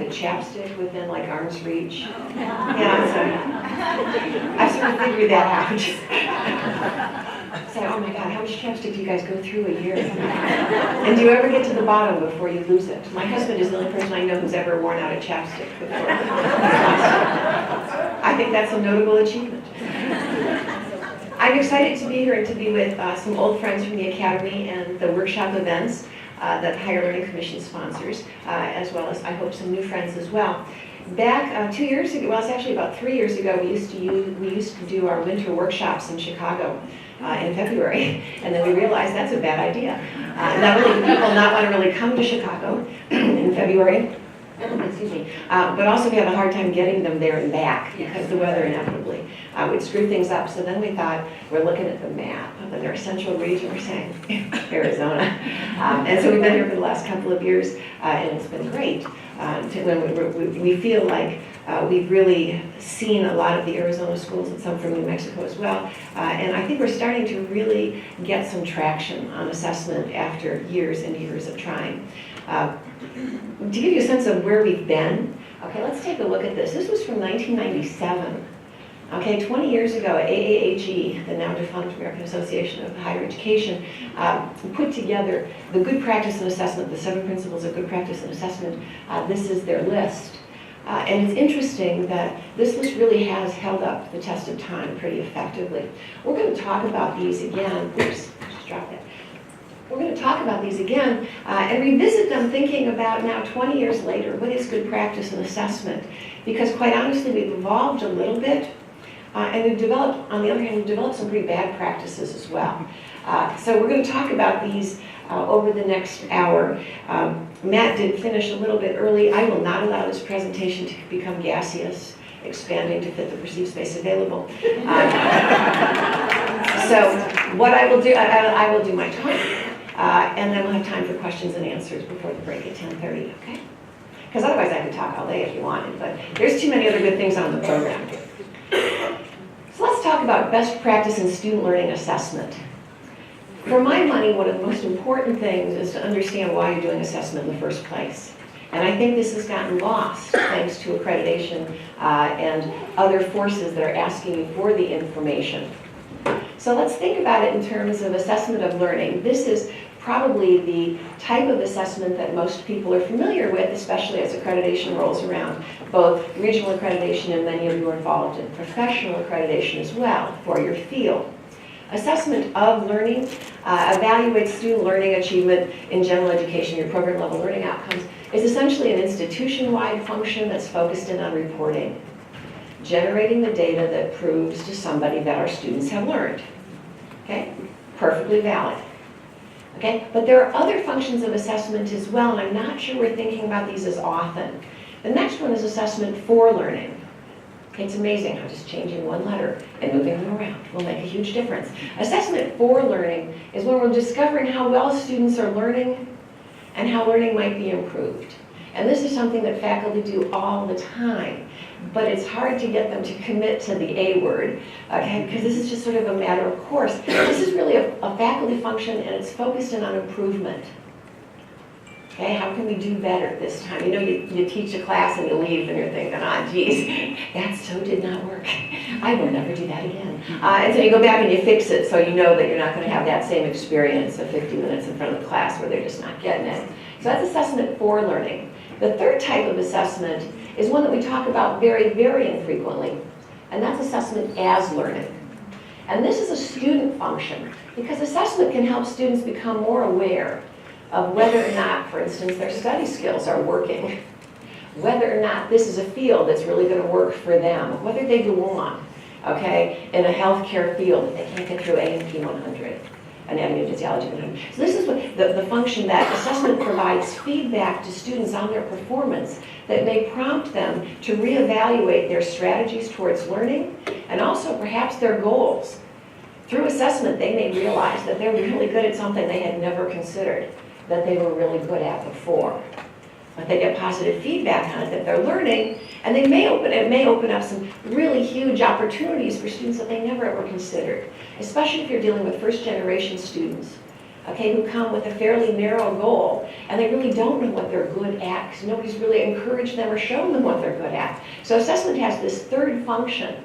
a chapstick within like arm's reach? Yeah, so I sort of figured that out. Say, oh my God, how much chapstick do you guys go through a year? And do you ever get to the bottom before you lose it? My husband is the only person I know who's ever worn out a chapstick before. I think that's a notable achievement. I'm excited to be here and to be with some old friends from the Academy and the workshop events that Higher Learning Commission sponsors, as well as, I hope, some new friends as well. Back 2 years ago, well, it's actually about 3 years ago, we used to do our winter workshops in Chicago in February, and then we realized that's a bad idea. Not only do people not want to really come to Chicago in February, excuse me, but also we have a hard time getting them there and back because the weather inevitably would screw things up. So then we thought, we're looking at the map of our central region, we're saying Arizona. And so we've been here for the last couple of years, and it's been great. We feel like we've really seen a lot of the Arizona schools and some from New Mexico as well. And I think we're starting to really get some traction on assessment after years and years of trying. To give you a sense of where we've been, okay, let's take a look at this. This was from 1997. Okay, 20 years ago, AAHE, the now defunct American Association of Higher Education, put together the good practice in assessment, the 7 principles of good practice in assessment. This is their list. And it's interesting that this list really has held up the test of time pretty effectively. We're going to talk about these again. Oops, just dropped it. We're going to talk about these again and revisit them thinking about now 20 years later, what is good practice in assessment? Because quite honestly, we've evolved a little bit. And we've developed, on the other hand, we've developed some pretty bad practices as well. So we're going to talk about these over the next hour. Matt did finish a little bit early. I will not allow this presentation to become gaseous, expanding to fit the perceived space available. So what I will do, I will do my talk, and then we'll have time for questions and answers before the break at 10:30, okay? Because otherwise I could talk all day if you wanted, but there's too many other good things on the program. So let's talk about best practice in student learning assessment. For my money, one of the most important things is to understand why you're doing assessment in the first place. And I think this has gotten lost thanks to accreditation and other forces that are asking you for the information. So let's think about it in terms of assessment of learning. This is probably the type of assessment that most people are familiar with, especially as accreditation rolls around, both regional accreditation and many of you are involved in professional accreditation as well for your field. Assessment of learning evaluates student learning achievement in general education, your program level learning outcomes, is essentially an institution-wide function that's focused in on reporting, generating the data that proves to somebody that our students have learned. Okay, perfectly valid. Okay, but there are other functions of assessment as well, and I'm not sure we're thinking about these as often. The next one is assessment for learning. Okay, it's amazing how just changing one letter and moving them around will make a huge difference. Assessment for learning is when we're discovering how well students are learning and how learning might be improved. And this is something that faculty do all the time, but it's hard to get them to commit to the A word, okay, because this is just sort of a matter of course. This is really a faculty function, and it's focused in on improvement. Okay, how can we do better this time? You know, you teach a class and you leave and you're thinking, ah, geez, that so did not work. I will never do that again. And so you go back and you fix it so you know that you're not going to have that same experience of 50 minutes in front of the class where they're just not getting it. So that's assessment for learning. The third type of assessment is one that we talk about very, very infrequently, and that's assessment as learning. And this is a student function because assessment can help students become more aware of whether or not, for instance, their study skills are working, whether or not this is a field that's really going to work for them, whether they belong, okay, in a healthcare field that they can't get through A&P 100. Anatomy and physiology. So this is what the function that assessment provides feedback to students on their performance that may prompt them to reevaluate their strategies towards learning and also perhaps their goals. Through assessment, they may realize that they're really good at something they had never considered that they were really good at before. But they get positive feedback on it that they're learning, and it may open up some really huge opportunities for students that they never ever considered, especially if you're dealing with first-generation students okay, who come with a fairly narrow goal, and they really don't know what they're good at because nobody's really encouraged them or shown them what they're good at. So assessment has this third function,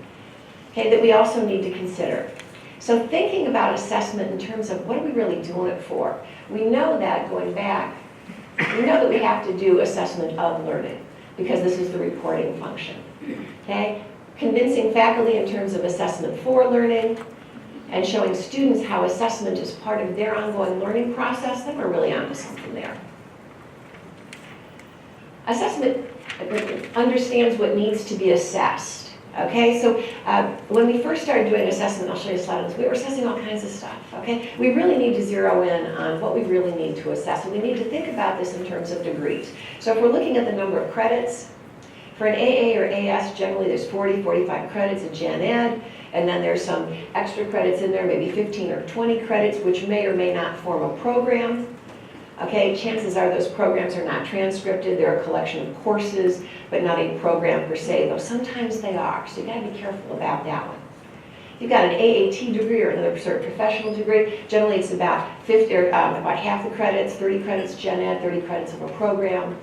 okay, that we also need to consider. So thinking about assessment in terms of what are we really doing it for? We know that, going back, we know that we have to do assessment of learning because this is the reporting function, okay? Convincing faculty in terms of assessment for learning, and showing students how assessment is part of their ongoing learning process, then we're really onto something there. Assessment understands what needs to be assessed. Okay, so when we first started doing assessment, I'll show you a slide on this, we were assessing all kinds of stuff, okay? We really need to zero in on what we really need to assess, and we need to think about this in terms of degrees. So if we're looking at the number of credits, for an AA or AS, generally there's 40, 45 credits of Gen Ed, and then there's some extra credits in there, maybe 15 or 20 credits, which may or may not form a program. Okay, chances are those programs are not transcripted. They're a collection of courses, but not a program per se, though sometimes they are. So you gotta be careful about that one. If you've got an AAT degree or another sort of professional degree, generally it's about 50 or about half the credits, 30 credits Gen Ed, 30 credits of a program.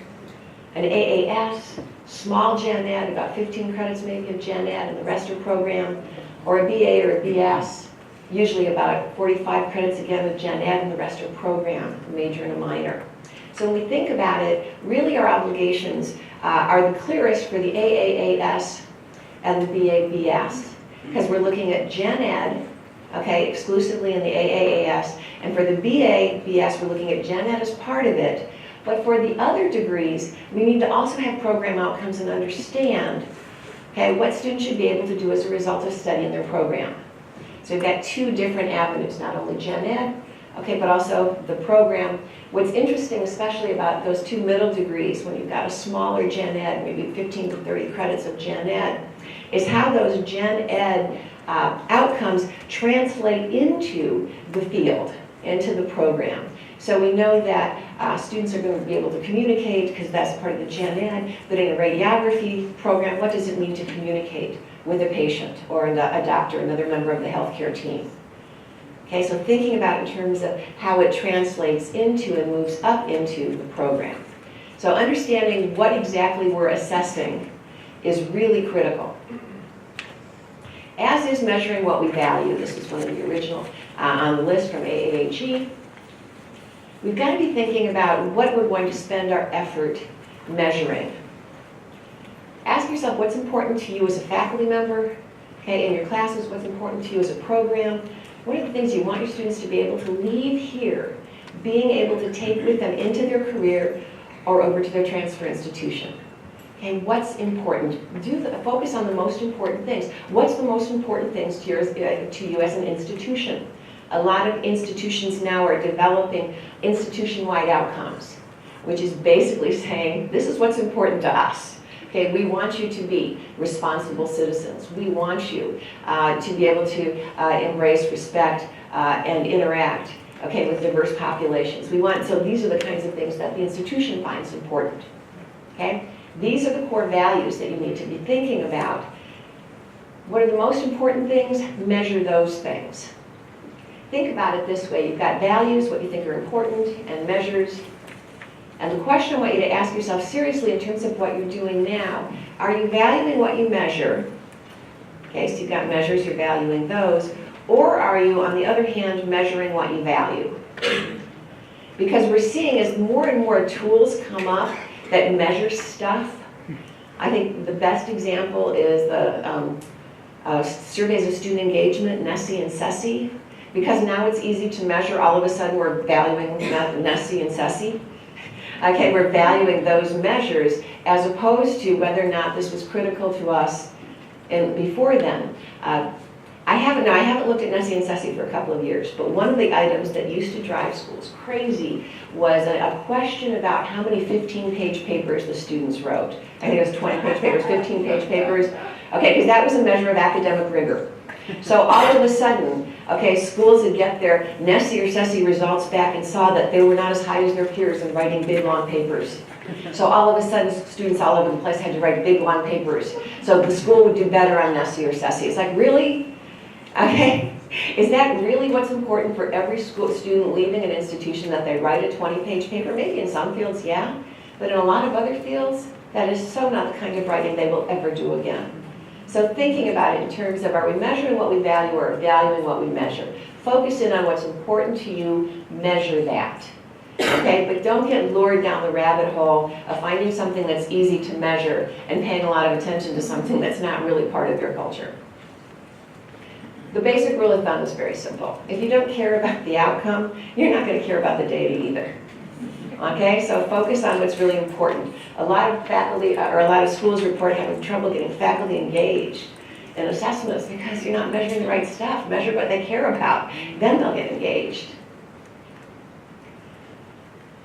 An AAS, small Gen Ed, about 15 credits maybe of Gen Ed, and the rest are program. Or a BA or a BS, usually about 45 credits again of Gen Ed, and the rest are program, a major and a minor. So when we think about it, really our obligations are the clearest for the AAAS and the BA-BS, because we're looking at Gen Ed, okay, exclusively in the AAAS, and for the BA-BS, we're looking at Gen Ed as part of it. But for the other degrees, we need to also have program outcomes and understand, okay, what students should be able to do as a result of studying their program. So we've got two different avenues, not only Gen Ed, okay, but also the program. What's interesting, especially about those two middle degrees, when you've got a smaller Gen Ed, maybe 15 to 30 credits of Gen Ed, is how those Gen Ed outcomes translate into the field, into the program. So we know that students are going to be able to communicate because that's part of the Gen Ed, but in a radiography program, what does it mean to communicate with a patient or a doctor, another member of the healthcare team? Okay, so thinking about it in terms of how it translates into and moves up into the program. So understanding what exactly we're assessing is really critical. As is measuring what we value. This was one of the original on the list from AAHE. We've got to be thinking about what we're going to spend our effort measuring. Ask yourself what's important to you as a faculty member, okay, in your classes, what's important to you as a program. What are the things you want your students to be able to leave here, being able to take with them into their career or over to their transfer institution? Okay, what's important? Focus on the most important things. What's the most important things to you as an institution? A lot of institutions now are developing institution-wide outcomes, which is basically saying, this is what's important to us. Okay, we want you to be responsible citizens. We want you to be able to embrace, respect, and interact, okay, with diverse populations. So these are the kinds of things that the institution finds important. Okay? These are the core values that you need to be thinking about. What are the most important things? Measure those things. Think about it this way. You've got values, what you think are important, and measures. And the question I want you to ask yourself seriously in terms of what you're doing now, are you valuing what you measure? Okay, so you've got measures, you're valuing those. Or are you, on the other hand, measuring what you value? Because we're seeing as more and more tools come up that measure stuff. I think the best example is the surveys of student engagement, NESI and SESI. Because now it's easy to measure, all of a sudden we're valuing NESI and SESI. Okay, we're valuing those measures as opposed to whether or not this was critical to us before then. I haven't looked at NESI and SESI for a couple of years, but one of the items that used to drive schools crazy was a question about how many 15-page papers the students wrote. I think it was 20-page papers, 15-page papers. Okay, because that was a measure of academic rigor. So all of a sudden, okay, schools would get their NESI or SESI results back and saw that they were not as high as their peers in writing big, long papers. So all of a sudden, students all over the place had to write big, long papers. So the school would do better on NESI or SESI. It's like, really? Okay? Is that really what's important for every school student leaving an institution, that they write a 20-page paper? Maybe in some fields, yeah. But in a lot of other fields, that is so not the kind of writing they will ever do again. So thinking about it in terms of, are we measuring what we value or valuing what we measure? Focus in on what's important to you, measure that. Okay, but don't get lured down the rabbit hole of finding something that's easy to measure and paying a lot of attention to something that's not really part of your culture. The basic rule of thumb is very simple. If you don't care about the outcome, you're not going to care about the data either. Okay, so focus on what's really important. A lot of faculty, or a lot of schools report having trouble getting faculty engaged in assessments because you're not measuring the right stuff. Measure what they care about, then they'll get engaged.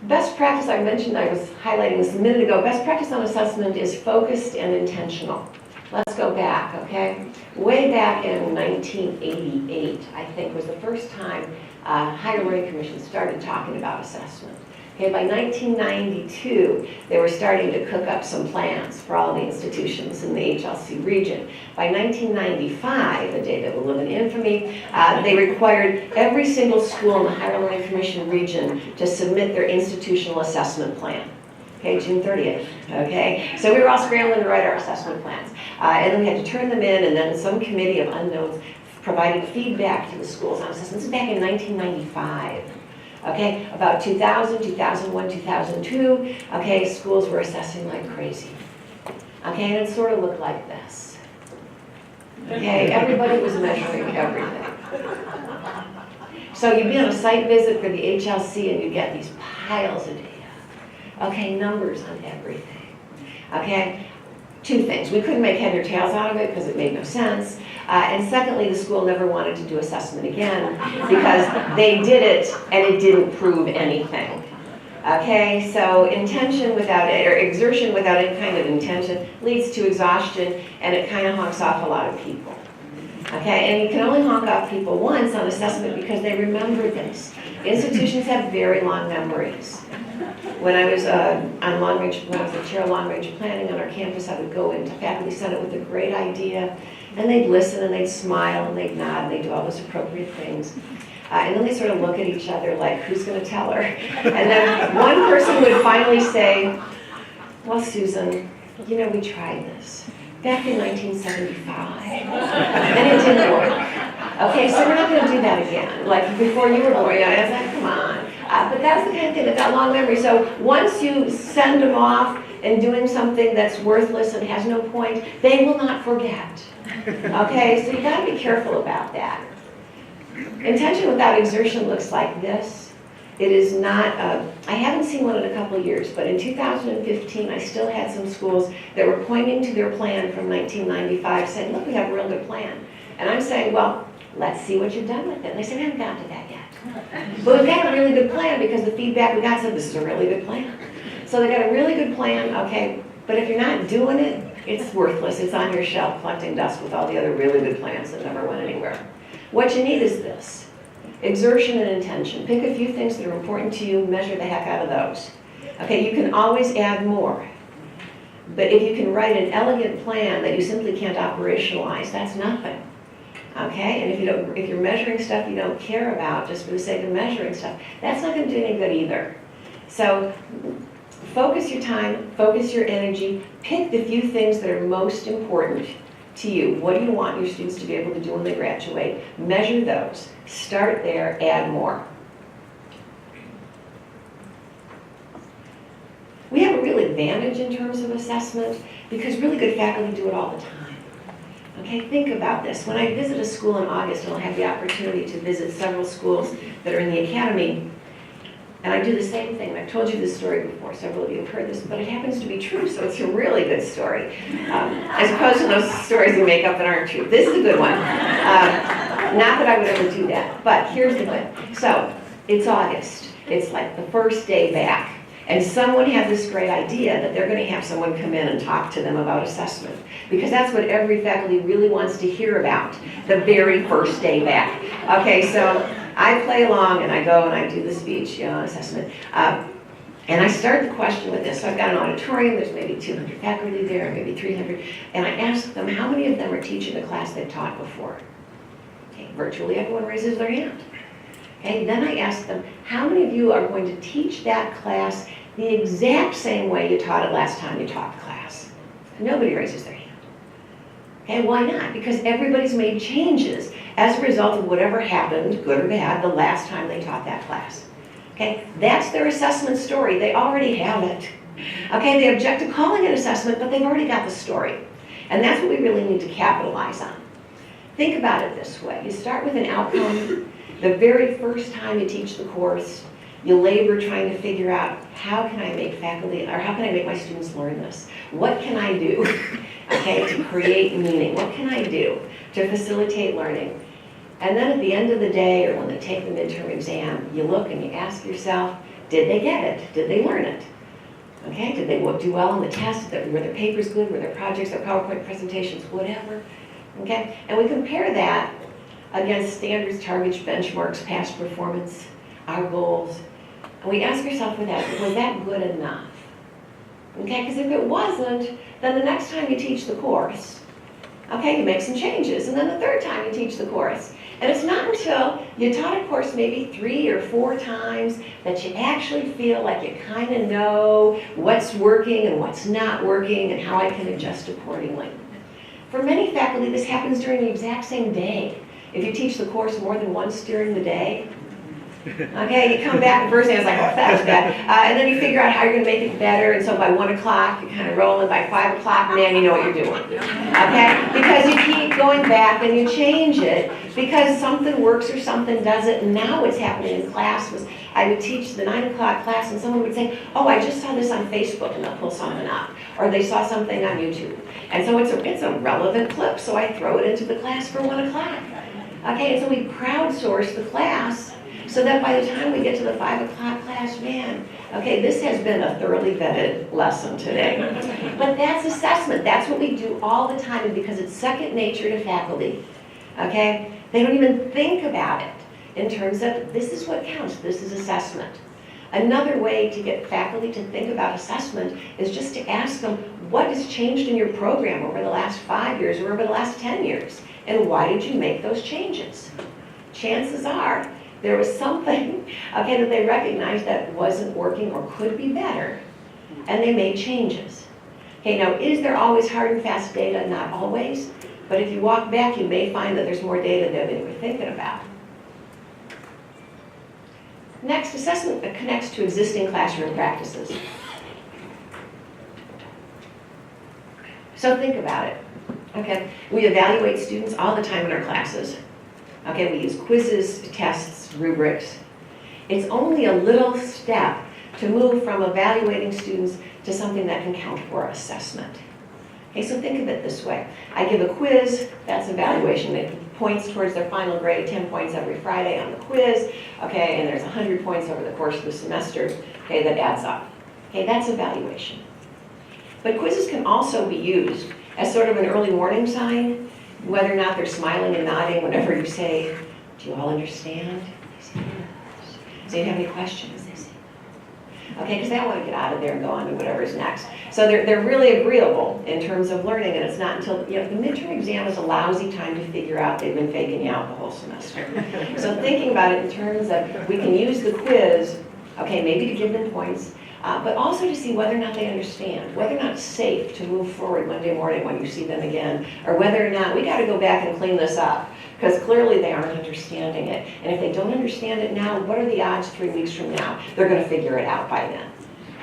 Best practice, I mentioned, I was highlighting this a minute ago. Best practice on assessment is focused and intentional. Let's go back, okay? Way back in 1988, I think, was the first time Higher Learning Commission started talking about assessment. Okay, by 1992, they were starting to cook up some plans for all the institutions in the HLC region. By 1995, a day that will live in infamy, they required every single school in the Higher Learning Commission region to submit their institutional assessment plan. Okay, June 30th, okay? So we were all scrambling to write our assessment plans. And then we had to turn them in, and then some committee of unknowns provided feedback to the schools on assessments. This is back in 1995. Okay, about 2000, 2001, 2002, okay, schools were assessing like crazy. Okay, and it sort of looked like this. Okay, everybody was measuring everything. So you'd be on a site visit for the HLC and you get these piles of data. Okay, numbers on everything. Okay, two things. We couldn't make head or tails out of it because it made no sense. And secondly, the school never wanted to do assessment again because they did it and it didn't prove anything. Okay, so intention without it, or exertion without any kind of intention leads to exhaustion, and it kind of honks off a lot of people. Okay, and you can only honk off people once on assessment because they remember this. Institutions have very long memories. When I was on long range, when I was the chair of long range planning on our campus, I would go into faculty senate with a great idea, and they'd listen and they'd smile and they'd nod and they'd do all those appropriate things. And then they sort of look at each other like, who's going to tell her? And then one person would finally say, well, Susan, you know, we tried this back in 1975, and it didn't work. Okay, so we're not going to do that again. Like before you were born, I was like, come on. But that's the kind of thing that got long memory. So once you send them off and doing something that's worthless and has no point, they will not forget. Okay, so you got to be careful about that. Intention without exertion looks like this. It is not, I haven't seen one in a couple of years, but in 2015, I still had some schools that were pointing to their plan from 1995 saying, look, we have a real good plan. And I'm saying, well, let's see what you've done with it. And they said, we haven't gotten to that yet. But we've got a really good plan because the feedback we got said this is a really good plan. So they got a really good plan, okay, but if you're not doing it, it's worthless. It's on your shelf collecting dust with all the other really good plans that never went anywhere. What you need is this: exertion and intention. Pick a few things that are important to you, measure the heck out of those. Okay, you can always add more. But if you can write an elegant plan that you simply can't operationalize, that's nothing. Okay, and if you're measuring stuff you don't care about just for the sake of measuring stuff, that's not going to do any good either. So focus your time, focus your energy, pick the few things that are most important to you. What do you want your students to be able to do when they graduate? Measure those. Start there, add more. We have a real advantage in terms of assessment because really good faculty do it all the time. Okay, think about this. When I visit a school in August, and I'll have the opportunity to visit several schools that are in the academy, and I do the same thing. I've told you this story before. Several of you have heard this, but it happens to be true, so it's a really good story. As opposed to those stories we make up that aren't true. This is a good one. Not that I would ever do that, but here's the thing. So, it's August. It's like the first day back. And someone had this great idea that they're going to have someone come in and talk to them about assessment. Because that's what every faculty really wants to hear about, the very first day back. Okay, so I play along and I go and I do the speech on assessment. And I start the question with this. So I've got an auditorium, there's maybe 200 faculty there, maybe 300. And I ask them how many of them are teaching a class they've taught before. Okay, virtually everyone raises their hand. Okay, then I ask them, how many of you are going to teach that class the exact same way you taught it last time you taught the class? Nobody raises their hand. Okay, why not? Because everybody's made changes as a result of whatever happened, good or bad, the last time they taught that class. Okay, that's their assessment story. They already have it. Okay, they object to calling it assessment, but they've already got the story. And that's what we really need to capitalize on. Think about it this way. You start with an outcome. The very first time you teach the course, you labor trying to figure out, how can I make faculty, or how can I make my students learn this? What can I do, okay, to create meaning? What can I do to facilitate learning? And then at the end of the day, or when they take the midterm exam, you look and you ask yourself, did they get it? Did they learn it? Okay, did they do well on the test? Were their papers good? Were their projects, their PowerPoint presentations, whatever? Okay, and we compare that against standards, targets, benchmarks, past performance, our goals. And we ask ourselves was that good enough? Okay, because if it wasn't, then the next time you teach the course, okay, you make some changes. And then the third time you teach the course. And it's not until you taught a course maybe 3 or 4 times that you actually feel like you kind of know what's working and what's not working and how I can adjust accordingly. For many faculty, this happens during the exact same day. If you teach the course more than once during the day, okay, you come back the first day, it's like, oh, that's bad. And then you figure out how you're going to make it better. And so by 1 o'clock, you're kind of rolling. By 5 o'clock, man, you know what you're doing. Okay? Because you keep going back and you change it because something works or something doesn't. And now what's happening in class was I would teach the 9 o'clock class and someone would say, oh, I just saw this on Facebook, and they'll pull something up. Or they saw something on YouTube. And so it's a relevant clip, so I throw it into the class for 1 o'clock. Okay, and so we crowdsource the class so that by the time we get to the 5 o'clock class, man, okay, this has been a thoroughly vetted lesson today. But that's assessment. That's what we do all the time, and because it's second nature to faculty, okay, they don't even think about it in terms of this is what counts, this is assessment. Another way to get faculty to think about assessment is just to ask them, what has changed in your program over the last 5 years or over the last 10 years? And why did you make those changes? Chances are there was something, okay, that they recognized that wasn't working or could be better, and they made changes. Okay, now, is there always hard and fast data? Not always. But if you walk back, you may find that there's more data there than you were thinking about. Next, assessment connects to existing classroom practices. So think about it. Okay, we evaluate students all the time in our classes. Okay, we use quizzes, tests, rubrics. It's only a little step to move from evaluating students to something that can count for assessment. Okay, so think of it this way. I give a quiz, that's evaluation. It points towards their final grade, 10 points every Friday on the quiz. Okay, and there's 100 points over the course of the semester. Okay, that adds up. Okay, that's evaluation. But quizzes can also be used as sort of an early warning sign, whether or not they're smiling and nodding whenever you say, do you all understand? They say, yes. Do you have any questions? They say, no. Okay, because they don't want to get out of there and go on to whatever's next. So they're really agreeable in terms of learning, and it's not until, the midterm exam is a lousy time to figure out they've been faking you out the whole semester. So thinking about it in terms of, we can use the quiz, okay, maybe to give them points, but also to see whether or not they understand, whether or not it's safe to move forward Monday morning when you see them again, or whether or not we got to go back and clean this up, because clearly they aren't understanding it. And if they don't understand it now, what are the odds 3 weeks from now? They're going to figure it out by then.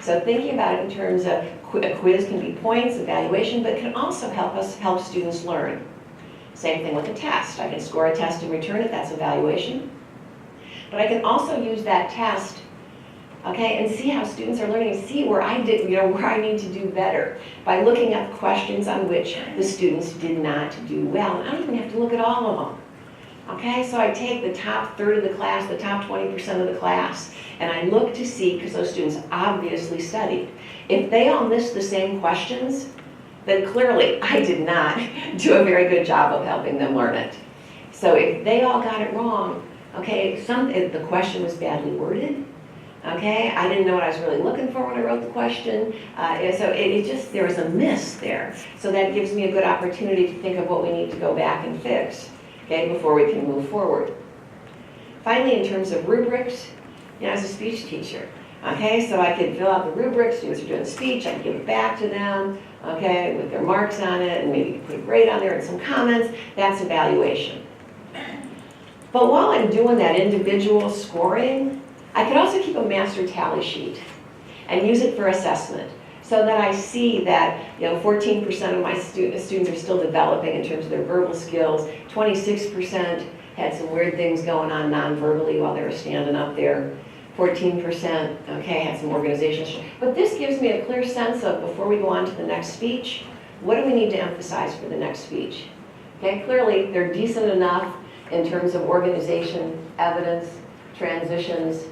So thinking about it in terms of a quiz can be points, evaluation, but it can also help students learn. Same thing with a test. I can score a test and return it, that's evaluation. But I can also use that test, okay, and see how students are learning, and see where I did, where I need to do better by looking at questions on which the students did not do well. And I don't even have to look at all of them. Okay, so I take the top third of the class, the top 20% of the class, and I look to see, because those students obviously studied. If they all missed the same questions, then clearly I did not do a very good job of helping them learn it. So if they all got it wrong, okay, if the question was badly worded, okay, I didn't know what I was really looking for when I wrote the question, so there was a miss there. So that gives me a good opportunity to think of what we need to go back and fix. okay, before we can move forward. Finally, in terms of rubrics, as a speech teacher, okay, so I could fill out the rubrics, students are doing a speech, I can give it back to them, okay, with their marks on it, and maybe put a grade on there and some comments. That's evaluation. But while I'm doing that individual scoring, I could also keep a master tally sheet and use it for assessment, so that I see that 14% of my students are still developing in terms of their verbal skills, 26% had some weird things going on non-verbally while they were standing up there, 14%, okay, had some organizational. But this gives me a clear sense of, before we go on to the next speech, what do we need to emphasize for the next speech? Okay, clearly they're decent enough in terms of organization, evidence, transitions,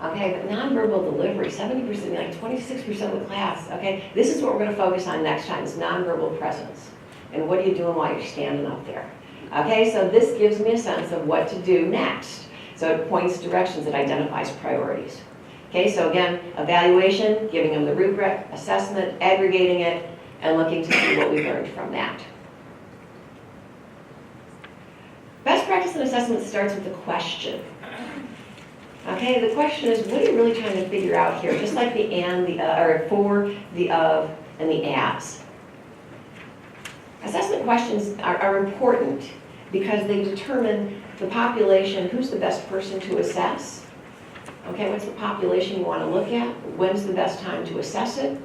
okay, but nonverbal delivery, 70%, like 26% of the class, okay? This is what we're going to focus on next time, is nonverbal presence. And what are you doing while you're standing up there? Okay, so this gives me a sense of what to do next. So it points directions, it identifies priorities. Okay, so again, evaluation, giving them the rubric, assessment, aggregating it, and looking to see what we learned from that. Best practice in assessment starts with the question. Okay, the question is, what are you really trying to figure out here? Just like the and, the or for, the of, and the as. Assessment questions are important because they determine the population, who's the best person to assess. Okay, what's the population you want to look at? When's the best time to assess it?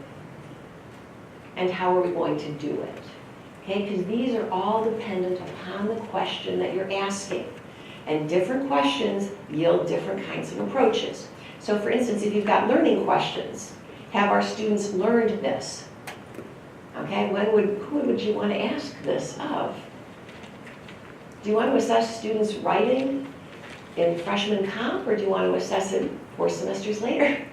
And how are we going to do it? Okay, because these are all dependent upon the question that you're asking. And different questions yield different kinds of approaches. So for instance, if you've got learning questions, have our students learned this? Okay, who would you want to ask this of? Do you want to assess students' writing in freshman comp, or do you want to assess it 4 semesters later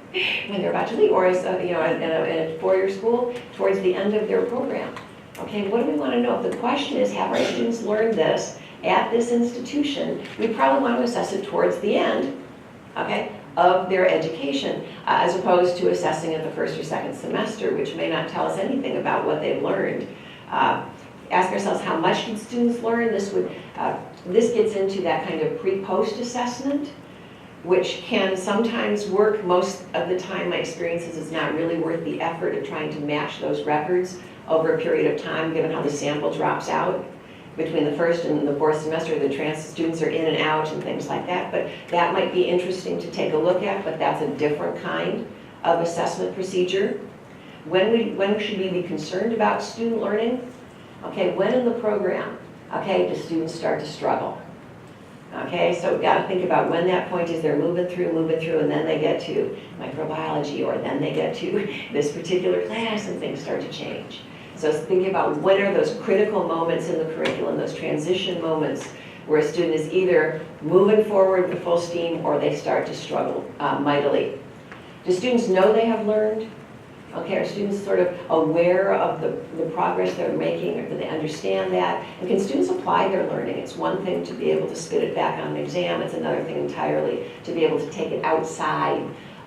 when they're about to leave, or as in a 4-year school towards the end of their program? Okay, what do we want to know? If the question is, have our students learned this at this institution, we probably want to assess it towards the end, okay, of their education, as opposed to assessing it the first or second semester, which may not tell us anything about what they've learned. Ask ourselves, how much did students learn? This gets into that kind of pre-post assessment, which can sometimes work. Most of the time, my experience is it's not really worth the effort of trying to match those records over a period of time, given how the sample drops out between the first and the 4th semester. The students are in and out and things like that, but that might be interesting to take a look at, but that's a different kind of assessment procedure. When should we be concerned about student learning? Okay, when in the program, okay, do students start to struggle? Okay, so we've got to think about when that point is. They're moving through, and then they get to microbiology, or then they get to this particular class and things start to change. So thinking about what are those critical moments in the curriculum, those transition moments where a student is either moving forward with full steam or they start to struggle mightily. Do students know they have learned? Okay, are students sort of aware of the progress they're making, or do they understand that? And can students apply their learning? It's one thing to be able to spit it back on an exam. It's another thing entirely to be able to take it outside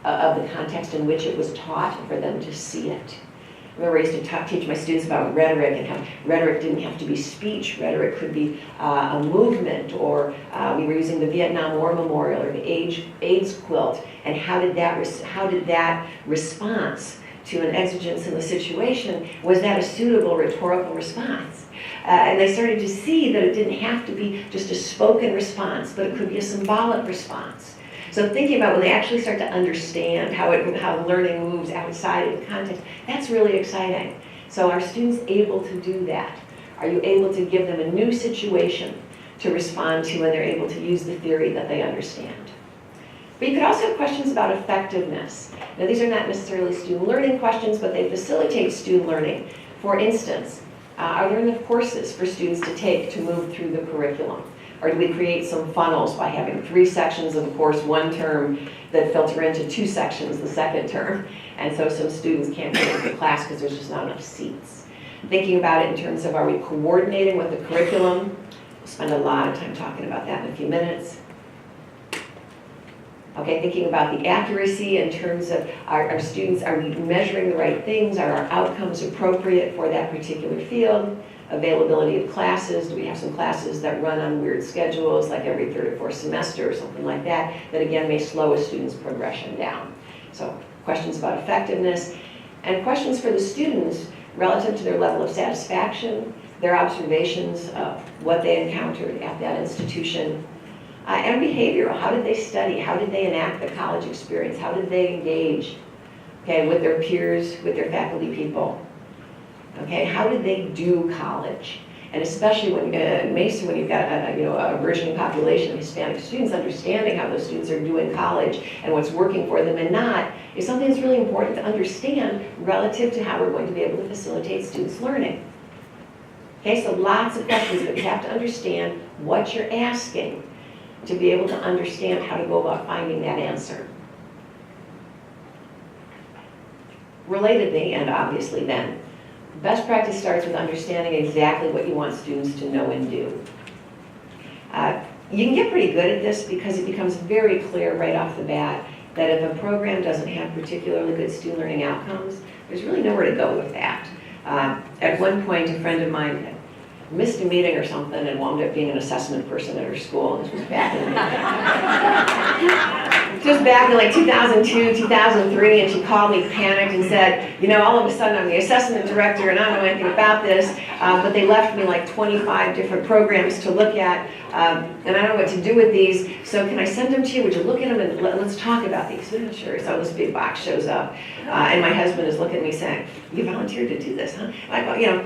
of the context in which it was taught, for them to see it. I remember I used to teach my students about rhetoric, and how rhetoric didn't have to be speech. Rhetoric could be a movement, or we were using the Vietnam War Memorial or the AIDS quilt, and how did that response to an exigence in the situation, was that a suitable rhetorical response? And they started to see that it didn't have to be just a spoken response, but it could be a symbolic response. So thinking about when they actually start to understand how learning moves outside of the context, that's really exciting. So are students able to do that? Are you able to give them a new situation to respond to, and they're able to use the theory that they understand? But you could also have questions about effectiveness. Now, these are not necessarily student learning questions, but they facilitate student learning. For instance, are there enough courses for students to take to move through the curriculum? Or do we create some funnels by having 3 sections of a course one term that filter into 2 sections the second term? And so some students can't get into class because there's just not enough seats. Thinking about it in terms of, are we coordinating with the curriculum? We'll spend a lot of time talking about that in a few minutes. Okay, thinking about the accuracy in terms of our students, are we measuring the right things? Are our outcomes appropriate for that particular field? Availability of classes, do we have some classes that run on weird schedules, like every third or fourth semester or something like that, that again may slow a student's progression down. So questions about effectiveness, and questions for the students relative to their level of satisfaction, their observations of what they encountered at that institution, and behavioral. How did they study? How did they enact the college experience? How did they engage, okay, with their peers, with their faculty people? Okay, how did they do college? And especially when Mesa, when you've got a burgeoning population of Hispanic students, understanding how those students are doing college and what's working for them and not is something that's really important to understand relative to how we're going to be able to facilitate students' learning. Okay, so lots of questions, but you have to understand what you're asking to be able to understand how to go about finding that answer. Relatedly, and obviously then, best practice starts with understanding exactly what you want students to know and do. You can get pretty good at this because it becomes very clear right off the bat that if a program doesn't have particularly good student learning outcomes, there's really nowhere to go with that. At one point, a friend of mine missed a meeting or something and wound up being an assessment person at her school. This was back in like 2002, 2003, and she called me panicked and said, you know, all of a sudden I'm the assessment director and I don't know anything about this, but they left me like 25 different programs to look at, and I don't know what to do with these, so can I send them to you? Would you look at them and let's talk about these? Oh, sure. So this big box shows up, and my husband is looking at me saying, you volunteered to do this, huh? I go, you know,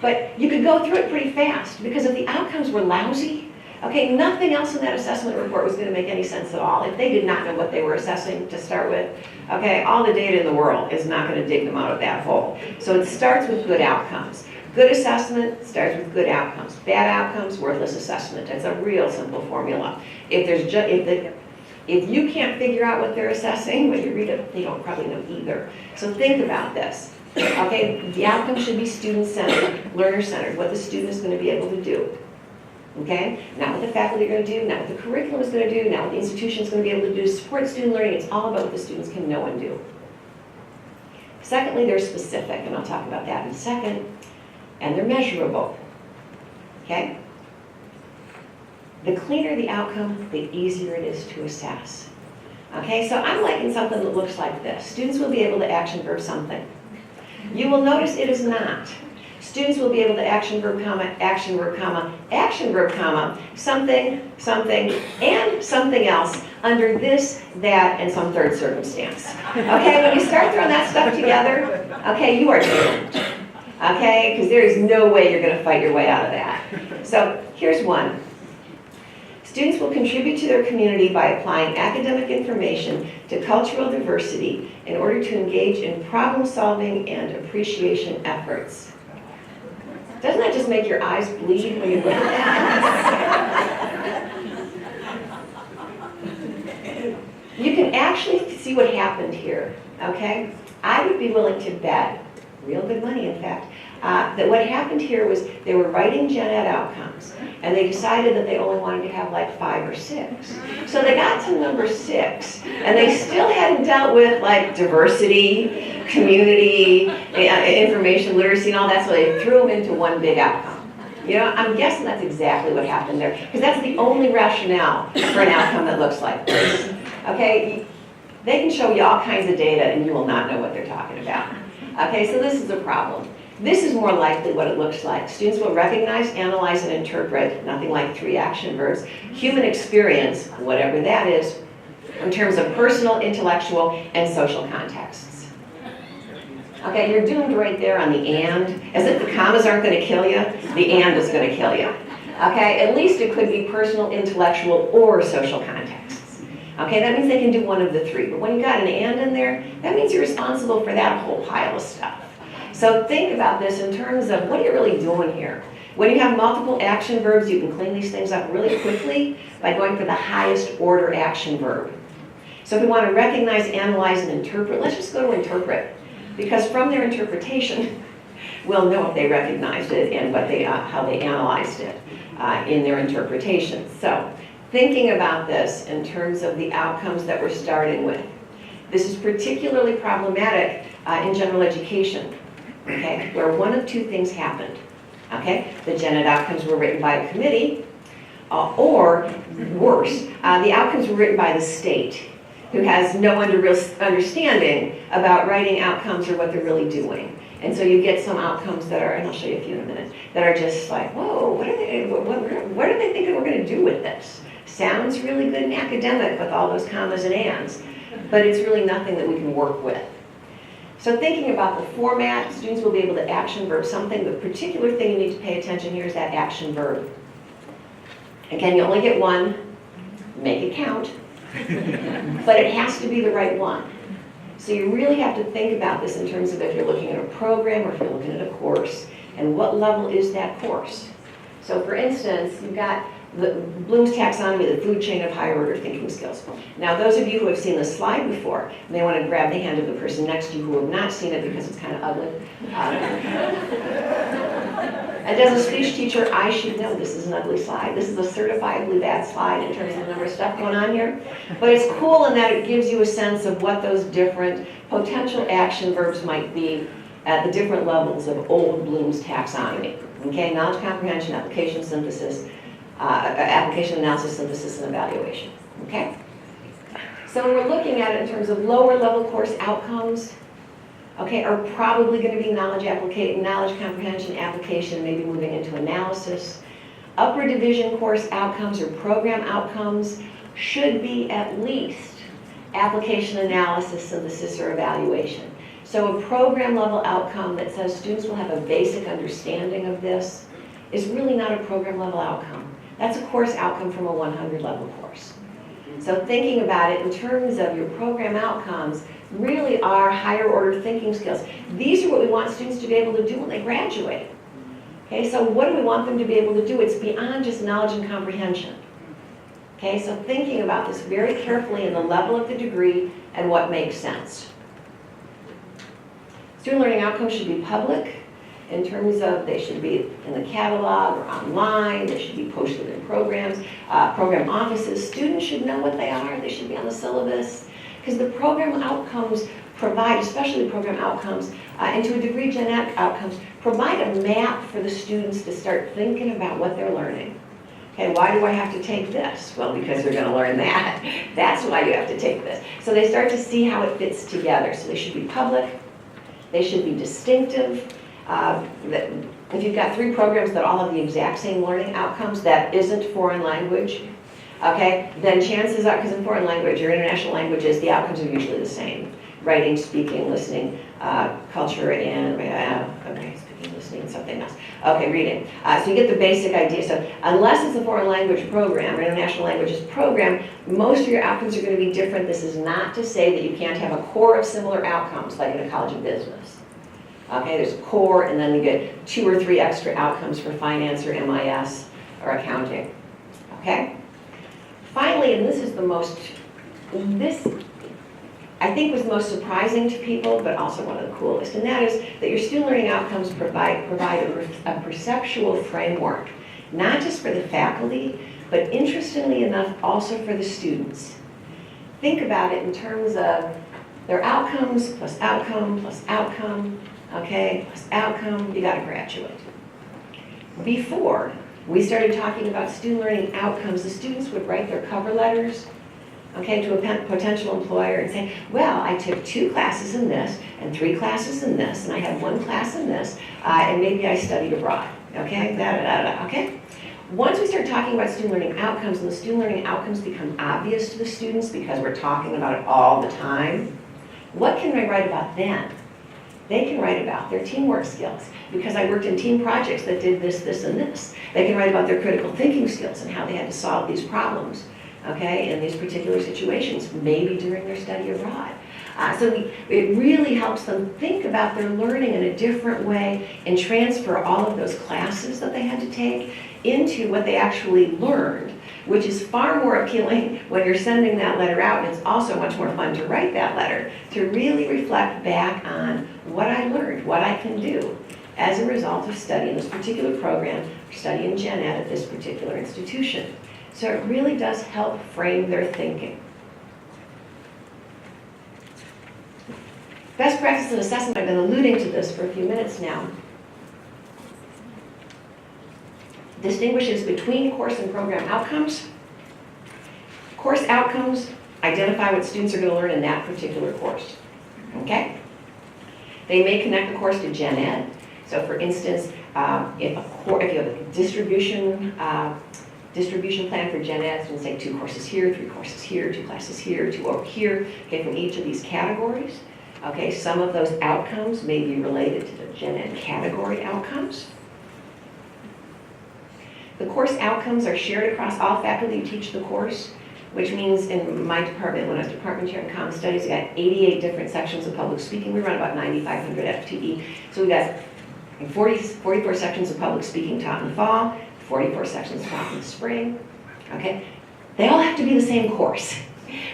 but you could go through it pretty fast because if the outcomes were lousy, okay, nothing else in that assessment report was going to make any sense at all. If they did not know what they were assessing to start with, okay, all the data in the world is not going to dig them out of that hole. So it starts with good outcomes. Good assessment starts with good outcomes. Bad outcomes, worthless assessment. It's a real simple formula. If you can't figure out what they're assessing, when you read it, they don't probably know either. So think about this. Okay, the outcome should be student-centered, learner-centered, what the student is going to be able to do. Okay, not what the faculty are going to do, not what the curriculum is going to do, not what the institution is going to be able to do to support student learning. It's all about what the students can know and do. Secondly, they're specific, and I'll talk about that in a second, and they're measurable. Okay? The cleaner the outcome, the easier it is to assess. Okay, so I'm liking something that looks like this. Students will be able to action verb something. You will notice it is not. Students will be able to action verb, comma, action verb, comma, action verb, comma, something, something, and something else under this, that, and some third circumstance. Okay, when you start throwing that stuff together, okay, you are doomed. Okay, because there is no way you're going to fight your way out of that. So here's one. Students will contribute to their community by applying academic information to cultural diversity in order to engage in problem-solving and appreciation efforts. Doesn't that just make your eyes bleed when you look at that? You can actually see what happened here, okay? I would be willing to bet, real good money in fact, that what happened here was they were writing gen ed outcomes and they decided that they only wanted to have like 5 or 6. So they got to number 6 and they still hadn't dealt with like diversity, community, information literacy and all that, so they threw them into one big outcome. You know, I'm guessing that's exactly what happened there because that's the only rationale for an outcome that looks like this. Okay, they can show you all kinds of data and you will not know what they're talking about. Okay, so this is a problem. This is more likely what it looks like. Students will recognize, analyze, and interpret, nothing like 3 action verbs, human experience, whatever that is, in terms of personal, intellectual, and social contexts. Okay, you're doomed right there on the and. As if the commas aren't going to kill you, the and is going to kill you. Okay, at least it could be personal, intellectual, or social contexts. Okay, that means they can do one of the 3. But when you got an and in there, that means you're responsible for that whole pile of stuff. So think about this in terms of what are you really doing here? When you have multiple action verbs, you can clean these things up really quickly by going for the highest order action verb. So if we want to recognize, analyze, and interpret, let's just go to interpret. Because from their interpretation, we'll know if they recognized it and what how they analyzed it in their interpretation. So thinking about this in terms of the outcomes that we're starting with. This is particularly problematic in general education, okay, where one of two things happened. Okay, the gen ed outcomes were written by a committee, or worse, the outcomes were written by the state, who has no real understanding about writing outcomes or what they're really doing. And so you get some outcomes that are, and I'll show you a few in a minute, that are just like, whoa, what are they thinking we're going to do with this? Sounds really good and academic with all those commas and ands, but it's really nothing that we can work with. So thinking about the format, students will be able to action verb something. The particular thing you need to pay attention here is that action verb. Again, you only get one, make it count, but it has to be the right one. So you really have to think about this in terms of if you're looking at a program or if you're looking at a course, and what level is that course. So for instance, you've got Bloom's Taxonomy, the food chain of higher order thinking skills. Now those of you who have seen this slide before may want to grab the hand of the person next to you who have not seen it because it's kind of ugly. And as a speech teacher, I should know this is an ugly slide. This is a certifiably bad slide in terms of the number of stuff going on here. But it's cool in that it gives you a sense of what those different potential action verbs might be at the different levels of old Bloom's taxonomy. Okay, knowledge comprehension, application synthesis, application analysis, synthesis, and evaluation. Okay? So we're looking at it in terms of lower level course outcomes. Okay, are probably going to be knowledge comprehension, application, maybe moving into analysis. Upper division course outcomes or program outcomes should be at least application analysis, synthesis, or evaluation. So a program level outcome that says students will have a basic understanding of this is really not a program level outcome. That's a course outcome from a 100 level course. So thinking about it in terms of your program outcomes really are higher order thinking skills. These are what we want students to be able to do when they graduate. Okay, so what do we want them to be able to do? It's beyond just knowledge and comprehension. Okay, so thinking about this very carefully in the level of the degree and what makes sense. Student learning outcomes should be public in terms of they should be in the catalog or online, they should be posted in programs, program offices. Students should know what they are, they should be on the syllabus, because the program outcomes provide, especially program outcomes, and to a degree gen ed outcomes, provide a map for the students to start thinking about what they're learning. Okay, why do I have to take this? Well, because they're going to learn that. That's why you have to take this. So they start to see how it fits together. So they should be public, they should be distinctive. If you've got 3 programs that all have the exact same learning outcomes that isn't foreign language, okay, then chances are, because in foreign language or international languages, the outcomes are usually the same. Writing, speaking, listening, culture, and, okay, speaking, listening, something else. Okay, reading. So you get the basic idea. So unless it's a foreign language program or international languages program, most of your outcomes are going to be different. This is not to say that you can't have a core of similar outcomes, like in a college of business. Okay, there's a core, and then you get 2 or 3 extra outcomes for finance or MIS or accounting. Okay? Finally, and this I think was most surprising to people, but also one of the coolest, and that is that your student learning outcomes provide a perceptual framework, not just for the faculty, but interestingly enough, also for the students. Think about it in terms of their outcomes plus outcome plus outcome. Okay, plus outcome, you got to graduate. Before we started talking about student learning outcomes, the students would write their cover letters, okay, to a potential employer and say, well, I took 2 classes in this and 3 classes in this, and I had 1 class in this, and maybe I studied abroad. Okay, okay? Once we start talking about student learning outcomes, and the student learning outcomes become obvious to the students because we're talking about it all the time, what can I write about then? They can write about their teamwork skills because I worked in team projects that did this, this, and this. They can write about their critical thinking skills and how they had to solve these problems, okay, in these particular situations, maybe during their study abroad. So it really helps them think about their learning in a different way and transfer all of those classes that they had to take into what they actually learned, which is far more appealing when you're sending that letter out, and it's also much more fun to write that letter, to really reflect back on what I learned, what I can do as a result of studying this particular program, studying gen ed at this particular institution. So it really does help frame their thinking. Best practice in assessment, I've been alluding to this for a few minutes now, distinguishes between course and program outcomes. Course outcomes identify what students are going to learn in that particular course. Okay? They may connect the course to Gen Ed. So for instance, if you have a distribution plan for Gen Ed, so say 2 courses here, 3 courses here, 2 classes here, 2 over here, okay, from each of these categories. Okay, some of those outcomes may be related to the Gen Ed category outcomes. The course outcomes are shared across all faculty who teach the course, which means in my department, when I was department chair in Common Studies, we got 88 different sections of public speaking. We run about 9,500 FTE. So we got 44 sections of public speaking taught in the fall, 44 sections taught in the spring. Okay, they all have to be the same course,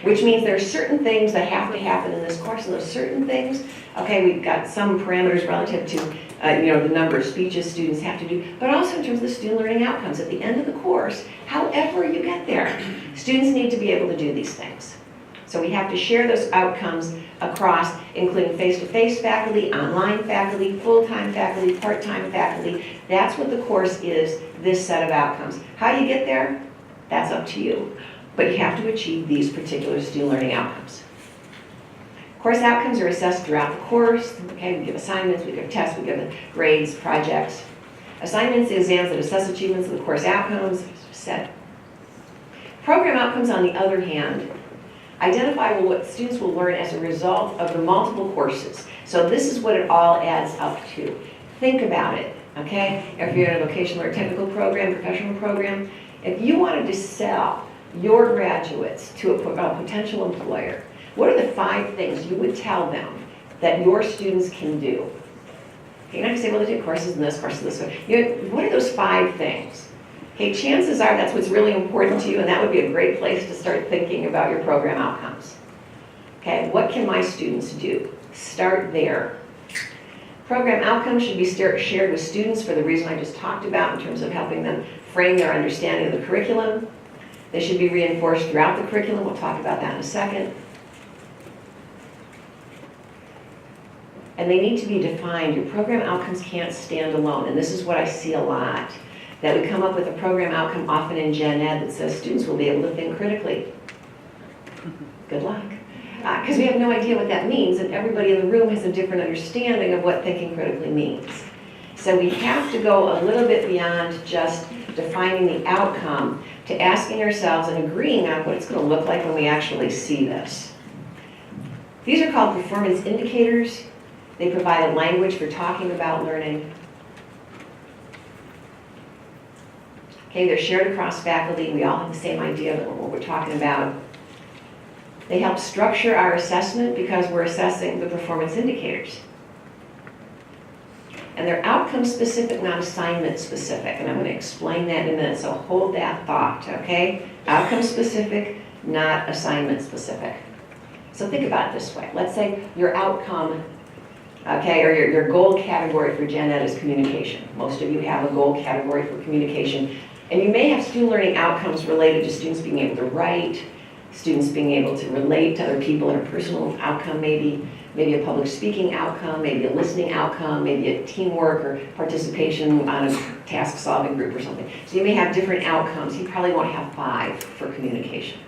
which means there are certain things that have to happen in this course, and those certain things, okay, we've got some parameters relative to the number of speeches students have to do, but also in terms of the student learning outcomes. At the end of the course, however you get there, students need to be able to do these things. So we have to share those outcomes across, including face-to-face faculty, online faculty, full-time faculty, part-time faculty. That's what the course is, this set of outcomes. How you get there, that's up to you. But you have to achieve these particular student learning outcomes. Course outcomes are assessed throughout the course. Okay, we give assignments, we give tests, we give grades, projects. Assignments, exams that assess achievements of the course outcomes, as I said. Program outcomes, on the other hand, identify what students will learn as a result of the multiple courses. So this is what it all adds up to. Think about it, okay? If you're in a vocational or technical program, professional program, if you wanted to sell your graduates to a potential employer, what are the 5 things you would tell them that your students can do? You're not going to say, well, they take courses in this, courses in this. What are those 5 things? Okay, chances are that's what's really important to you, and that would be a great place to start thinking about your program outcomes. Okay, what can my students do? Start there. Program outcomes should be shared with students for the reason I just talked about in terms of helping them frame their understanding of the curriculum. They should be reinforced throughout the curriculum. We'll talk about that in a second. And they need to be defined. Your program outcomes can't stand alone, and this is what I see a lot. That we come up with a program outcome often in Gen Ed that says students will be able to think critically. Good luck. Because we have no idea what that means, and everybody in the room has a different understanding of what thinking critically means. So we have to go a little bit beyond just defining the outcome to asking ourselves and agreeing on what it's going to look like when we actually see this. These are called performance indicators. They provide a language for talking about learning. Okay, they're shared across faculty. We all have the same idea of what we're talking about. They help structure our assessment because we're assessing the performance indicators. And they're outcome specific, not assignment specific. And I'm going to explain that in a minute, so hold that thought, okay? Outcome specific, not assignment specific. So think about it this way. Let's say your outcome, okay, or your goal category for Gen Ed is communication. Most of you have a goal category for communication. And you may have student learning outcomes related to students being able to write, students being able to relate to other people in a personal outcome maybe a public speaking outcome, maybe a listening outcome, maybe a teamwork or participation on a task solving group or something. So you may have different outcomes. You probably won't have 5 for communication.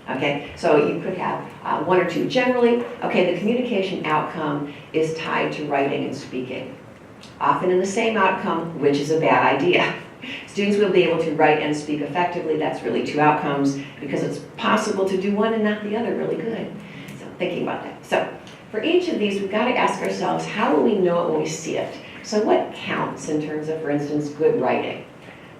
Okay, so you could have 1 or 2 generally. Okay, the communication outcome is tied to writing and speaking. Often in the same outcome, which is a bad idea. Students will be able to write and speak effectively. That's really 2 outcomes because it's possible to do one and not the other really good. So thinking about that. So for each of these, we've got to ask ourselves, how will we know it when we see it? So what counts in terms of, for instance, good writing?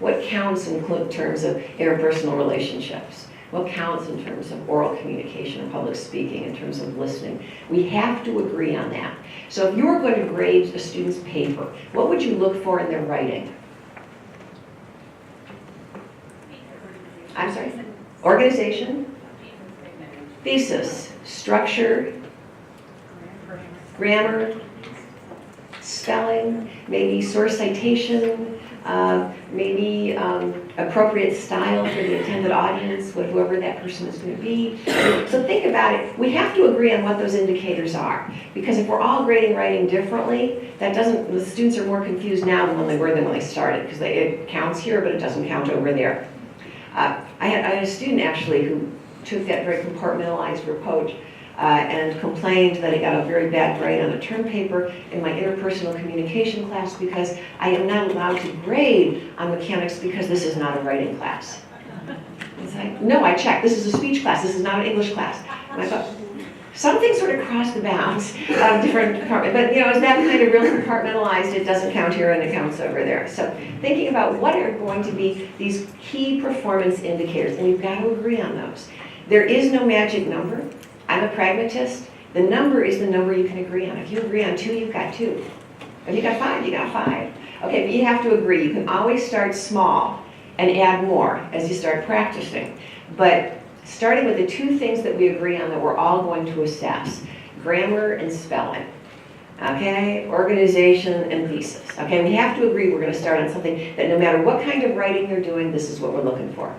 What counts in terms of interpersonal relationships? What counts in terms of oral communication or public speaking, in terms of listening? We have to agree on that. So if you were going to grade a student's paper, what would you look for in their writing? I'm sorry? Organization, thesis, structure, grammar, spelling, maybe source citation, maybe appropriate style for the intended audience, whoever that person is going to be. So think about it. We have to agree on what those indicators are, because if we're all grading writing differently, the students are more confused now than when they started, because it counts here, but it doesn't count over there. I had a student actually who took that very compartmentalized approach and complained that he got a very bad grade on a term paper in my interpersonal communication class because I am not allowed to grade on mechanics because this is not a writing class. It's like, no, I checked. This is a speech class. This is not an English class. And I thought, something sort of crossed the bounds of different departments. But, is that kind of real compartmentalized? It doesn't count here and it counts over there. So thinking about what are going to be these key performance indicators, and you've got to agree on those. There is no magic number. I'm a pragmatist. The number is the number you can agree on. If you agree on 2, you've got 2. If you got 5, you got 5. Okay, but you have to agree. You can always start small and add more as you start practicing. But starting with the 2 things that we agree on that we're all going to assess, grammar and spelling, okay, organization and thesis. Okay, we have to agree we're going to start on something that no matter what kind of writing you're doing, this is what we're looking for.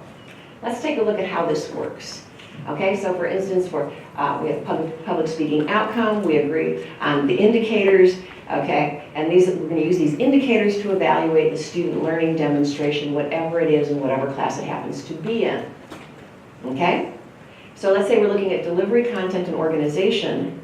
Let's take a look at how this works. Okay, so for instance, we have public speaking outcome, we agree on the indicators, okay, and we're going to use these indicators to evaluate the student learning demonstration, whatever it is in whatever class it happens to be in. Okay, so let's say we're looking at delivery, content, and organization,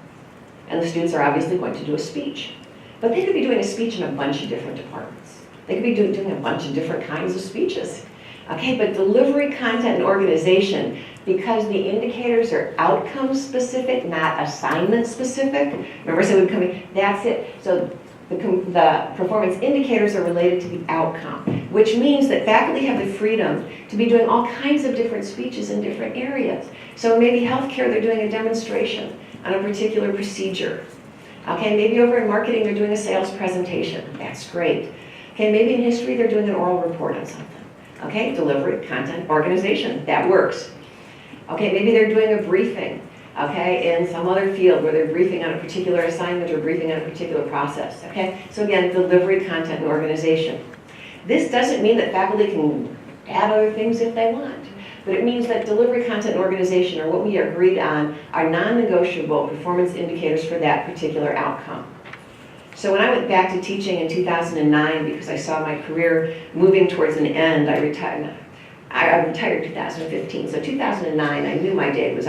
and the students are obviously going to do a speech. But they could be doing a speech in a bunch of different departments. They could be doing a bunch of different kinds of speeches. Okay, but delivery, content, and organization, because the indicators are outcome specific, not assignment specific. Remember, so that's it. So the performance indicators are related to the outcome, which means that faculty have the freedom to be doing all kinds of different speeches in different areas. So maybe healthcare, they're doing a demonstration on a particular procedure. Okay, maybe over in marketing, they're doing a sales presentation. That's great. Okay, maybe in history, they're doing an oral report on something. Okay, delivery, content, organization, that works. Okay, maybe they're doing a briefing, okay, in some other field where they're briefing on a particular assignment or briefing on a particular process, okay? So again, delivery, content, and organization. This doesn't mean that faculty can add other things if they want, but it means that delivery, content, and organization are what we agreed on are non-negotiable performance indicators for that particular outcome. So when I went back to teaching in 2009, because I saw my career moving towards an end, I retired in 2015. So 2009, I knew my date was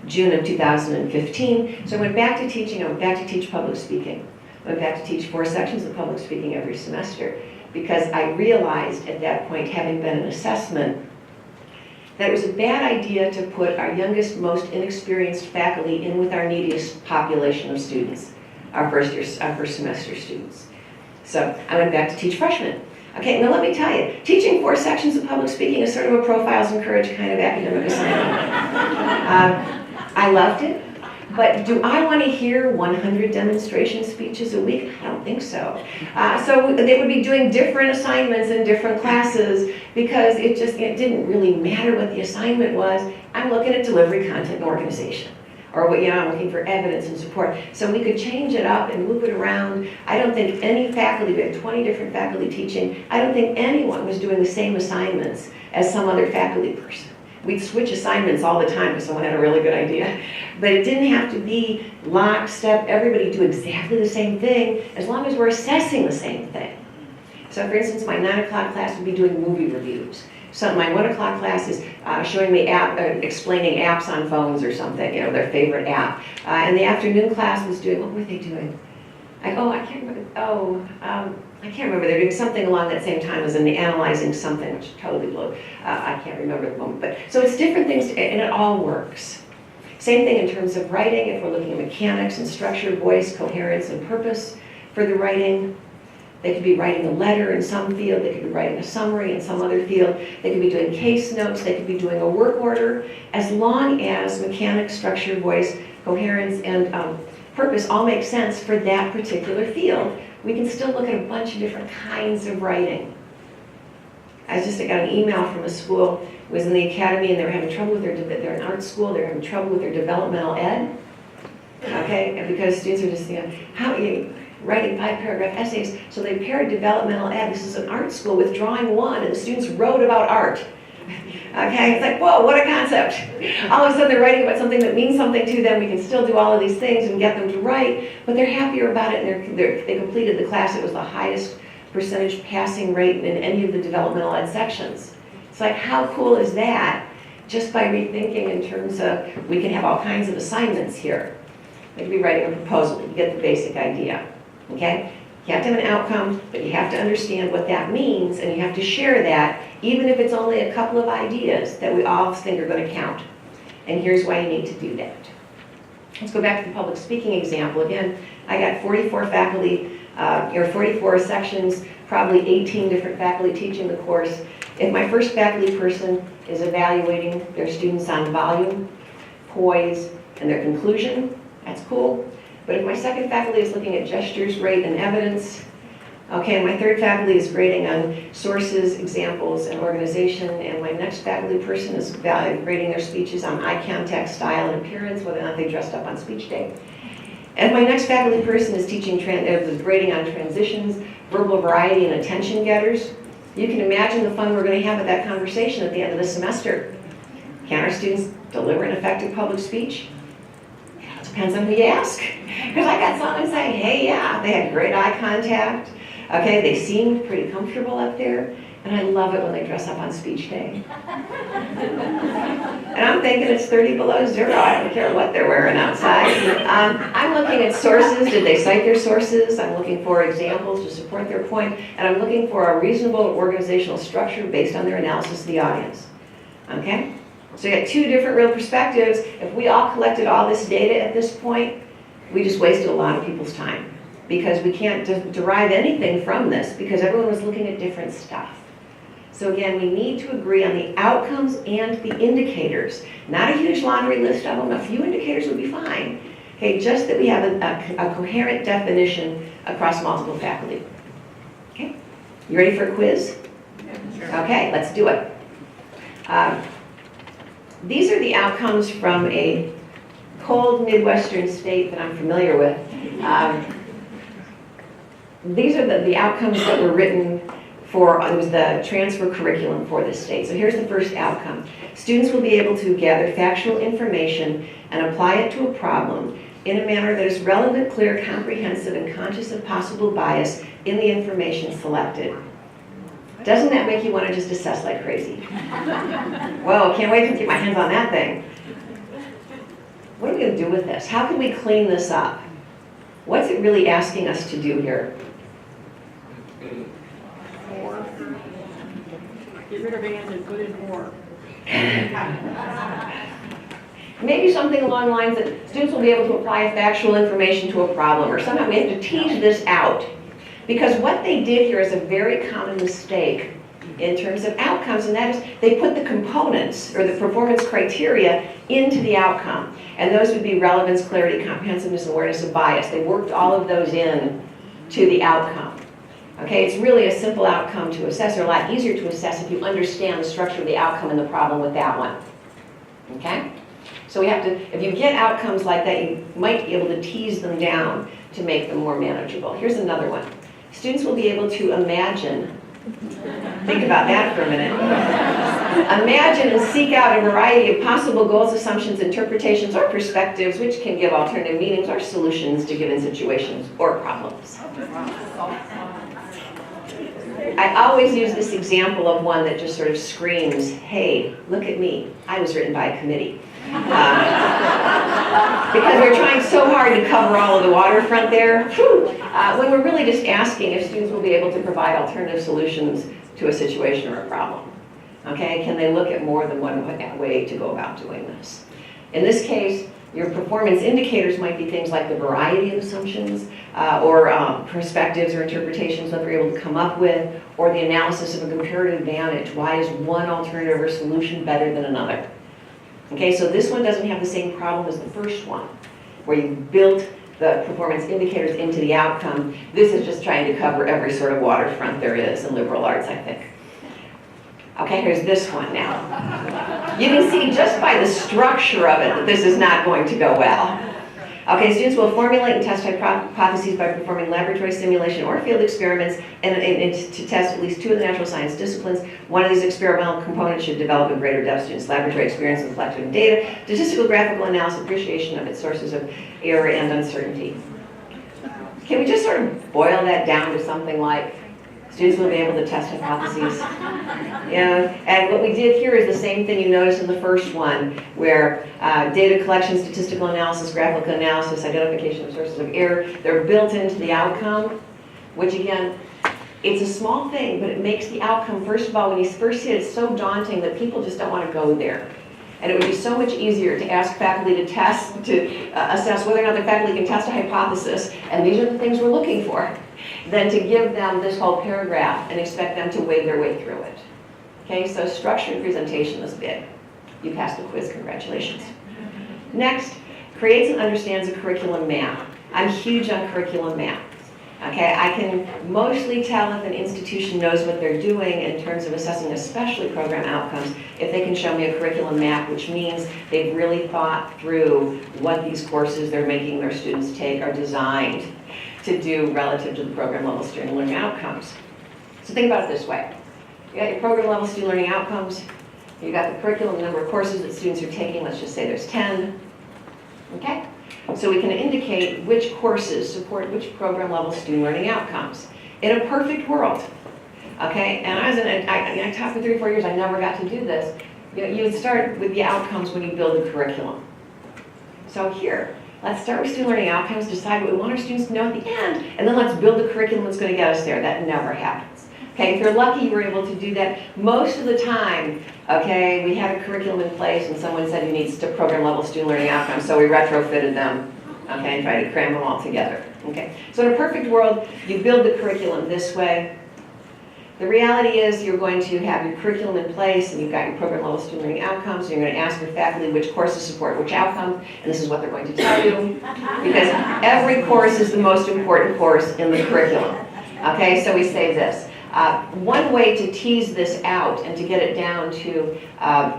June of 2015. So I went back to teaching. I went back to teach public speaking. I went back to teach 4 sections of public speaking every semester because I realized at that point, having been an assessment, that it was a bad idea to put our youngest, most inexperienced faculty in with our neediest population of students, our first semester students. So I went back to teach freshmen. Okay, now let me tell you, teaching 4 sections of public speaking is sort of a profiles and courage kind of academic assignment. I loved it, but do I want to hear 100 demonstration speeches a week? I don't think so. So they would be doing different assignments in different classes because it didn't really matter what the assignment was. I'm looking at delivery, content, and organization. Or I'm looking for evidence and support. So we could change it up and move it around. I don't think any faculty, we had 20 different faculty teaching, I don't think anyone was doing the same assignments as some other faculty person. We'd switch assignments all the time because someone had a really good idea. But it didn't have to be lockstep, everybody do exactly the same thing, as long as we're assessing the same thing. So for instance, my 9 o'clock class would be doing movie reviews. So my 1 o'clock class is showing me explaining apps on phones or something, their favorite app. And the afternoon class was doing, what were they doing? I can't remember. I can't remember. They're doing something along that same time as in the analyzing something, which totally blew. I can't remember at the moment. But so it's different things, and it all works. Same thing in terms of writing. If we're looking at mechanics and structure, voice, coherence, and purpose for the writing. They could be writing a letter in some field, they could be writing a summary in some other field, they could be doing case notes, they could be doing a work order, as long as mechanics, structure, voice, coherence, and purpose all make sense for that particular field. We can still look at a bunch of different kinds of writing. I got an email from a school, was in the academy, and they were having trouble with they're an art school, they're having trouble with their developmental ed. Okay, and because students are just, writing 5-paragraph essays. So they paired developmental ed, this is an art school, with drawing 1, and the students wrote about art. Okay, it's like, whoa, what a concept. All of a sudden they're writing about something that means something to them. We can still do all of these things and get them to write, but they're happier about it, and they completed the class. It was the highest percentage passing rate in any of the developmental ed sections. It's like, how cool is that? Just by rethinking in terms of, we can have all kinds of assignments here. They could be writing a proposal, you get the basic idea, okay? You have to have an outcome, but you have to understand what that means, and you have to share that, even if it's only a couple of ideas that we all think are going to count. And here's why you need to do that. Let's go back to the public speaking example. Again, I got 44 faculty, or 44 sections, probably 18 different faculty teaching the course. If my first faculty person is evaluating their students on volume, poise, and their conclusion, that's cool. But if my second faculty is looking at gestures, rate, and evidence, okay, and my third faculty is grading on sources, examples, and organization, and my next faculty person is grading their speeches on eye contact, style, and appearance, whether or not they dressed up on speech day. And if my next faculty person is teaching grading on transitions, verbal variety, and attention getters, you can imagine the fun we're going to have with that conversation at the end of the semester. Can our students deliver an effective public speech? It depends on who you ask. Because I got someone saying, hey, yeah, they had great eye contact. Okay, they seemed pretty comfortable up there. And I love it when they dress up on speech day. And I'm thinking it's 30 below zero. I don't care what they're wearing outside. I'm looking at sources. Did they cite their sources? I'm looking for examples to support their point. And I'm looking for a reasonable organizational structure based on their analysis of the audience. Okay? So you got two different real perspectives. If we all collected all this data at this point, we just wasted a lot of people's time. Because we can't derive anything from this because everyone was looking at different stuff. So again, we need to agree on the outcomes and the indicators. Not a huge laundry list of them. A few indicators would be fine. Okay, just that we have a coherent definition across multiple faculty. Okay, you ready for a quiz? Okay, let's do it. These are the outcomes from a cold Midwestern state that I'm familiar with. These are the outcomes that were written for, it was the transfer curriculum for this state. So here's the first outcome. Students will be able to gather factual information and apply it to a problem in a manner that is relevant, clear, comprehensive, and conscious of possible bias in the information selected. Doesn't that make you want to just assess like crazy? Whoa, can't wait to get my hands on that thing. What are we going to do with this? How can we clean this up? What's it really asking us to do here? Get rid of and put in more. Maybe something along the lines that students will be able to apply factual information to a problem, or somehow we have to tease this out. Because what they did here is a very common mistake in terms of outcomes, and that is they put the components or the performance criteria into the outcome. And those would be relevance, clarity, comprehensiveness, awareness of bias. They worked all of those in to the outcome. Okay, it's really a simple outcome to assess, or a lot easier to assess if you understand the structure of the outcome and the problem with that one. Okay? So we have to, if you get outcomes like that, you might be able to tease them down to make them more manageable. Here's another one. Students will be able to imagine, think about that for a minute. Imagine and seek out a variety of possible goals, assumptions, interpretations, or perspectives which can give alternative meanings or solutions to given situations or problems. I always use this example of one that just sort of screams, hey, look at me. I was written by a committee. Because we're trying so hard to cover all of the waterfront there, when we're really just asking if students will be able to provide alternative solutions to a situation or a problem. Okay, can they look at more than one way to go about doing this? In this case, your performance indicators might be things like the variety of assumptions or perspectives or interpretations that they're able to come up with, or the analysis of a comparative advantage. Why is one alternative or solution better than another? Okay, so this one doesn't have the same problem as the first one, where you built the performance indicators into the outcome. This is just trying to cover every sort of waterfront there is in liberal arts, I think. Okay, here's this one now. You can see just by the structure of it that this is not going to go well. Okay, students will formulate and test hypotheses by performing laboratory simulation or field experiments and to test at least 2 of the natural science disciplines. One of these experimental components should develop in greater depth students' laboratory experience and collecting data, statistical graphical analysis, appreciation of its sources of error and uncertainty. Can we just sort of boil that down to something like students will be able to test hypotheses? And what we did here is the same thing you noticed in the first one, where data collection, statistical analysis, graphical analysis, identification of sources of error, they're built into the outcome, which again, it's a small thing, but it makes the outcome, first of all, when you first see it, it's so daunting that people just don't want to go there. And it would be so much easier to ask faculty to test, to assess whether or not the faculty can test a hypothesis, and these are the things we're looking for, than to give them this whole paragraph and expect them to wade their way through it. Okay, so structure and presentation is big. You passed the quiz, congratulations. Next, creates and understands a curriculum map. I'm huge on curriculum maps. Okay, I can mostly tell if an institution knows what they're doing in terms of assessing especially program outcomes if they can show me a curriculum map, which means they've really thought through what these courses they're making their students take are designed to do relative to the program level student learning outcomes. So think about it this way. You got your program level student learning outcomes, you got the curriculum, the number of courses that students are taking, let's just say there's 10. Okay? So we can indicate which courses support which program level student learning outcomes. In a perfect world, okay, and I taught for 3 or 4 years, I never got to do this. You would start with the outcomes when you build a curriculum. So here, let's start with student learning outcomes, decide what we want our students to know at the end, and then let's build the curriculum that's going to get us there. That never happens. Okay, if you're lucky, you were able to do that. Most of the time, okay, we had a curriculum in place and someone said you need program level student learning outcomes, so we retrofitted them, okay, and tried to cram them all together. Okay, so in a perfect world, you build the curriculum this way. The reality is you're going to have your curriculum in place and you've got your program level student learning outcomes, and you're going to ask your faculty which courses support which outcome, and this is what they're going to tell you, because every course is the most important course in the curriculum. Okay, so we say this. One way to tease this out and to get it down to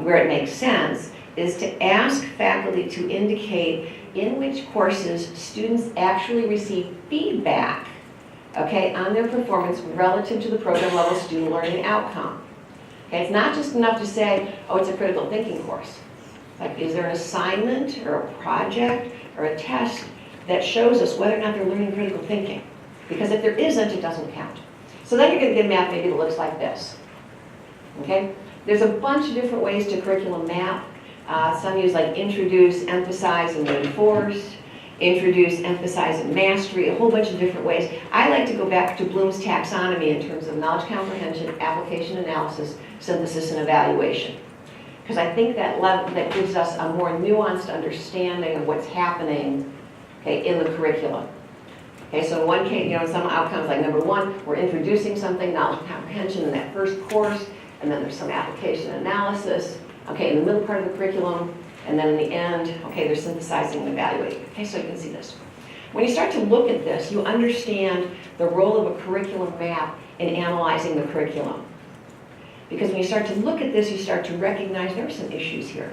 where it makes sense is to ask faculty to indicate in which courses students actually receive feedback, okay, on their performance relative to the program level student learning outcome. Okay, it's not just enough to say, oh, it's a critical thinking course. Like, is there an assignment or a project or a test that shows us whether or not they're learning critical thinking? Because if there isn't, it doesn't count. So then you're going to get a map maybe that looks like this. Okay? There's a bunch of different ways to curriculum map. Some use like introduce, emphasize, and reinforce. Introduce, emphasize, and mastery, a whole bunch of different ways. I like to go back to Bloom's taxonomy in terms of knowledge comprehension, application analysis, synthesis, and evaluation. Because I think that gives us a more nuanced understanding of what's happening, okay, in the curriculum. Okay, so in one case, in some outcomes, like number 1, we're introducing something, knowledge comprehension in that first course, and then there's some application analysis, okay, in the middle part of the curriculum, and then in the end, okay, they're synthesizing and evaluating. Okay, so you can see this. When you start to look at this, you understand the role of a curriculum map in analyzing the curriculum. Because when you start to look at this, you start to recognize there are some issues here.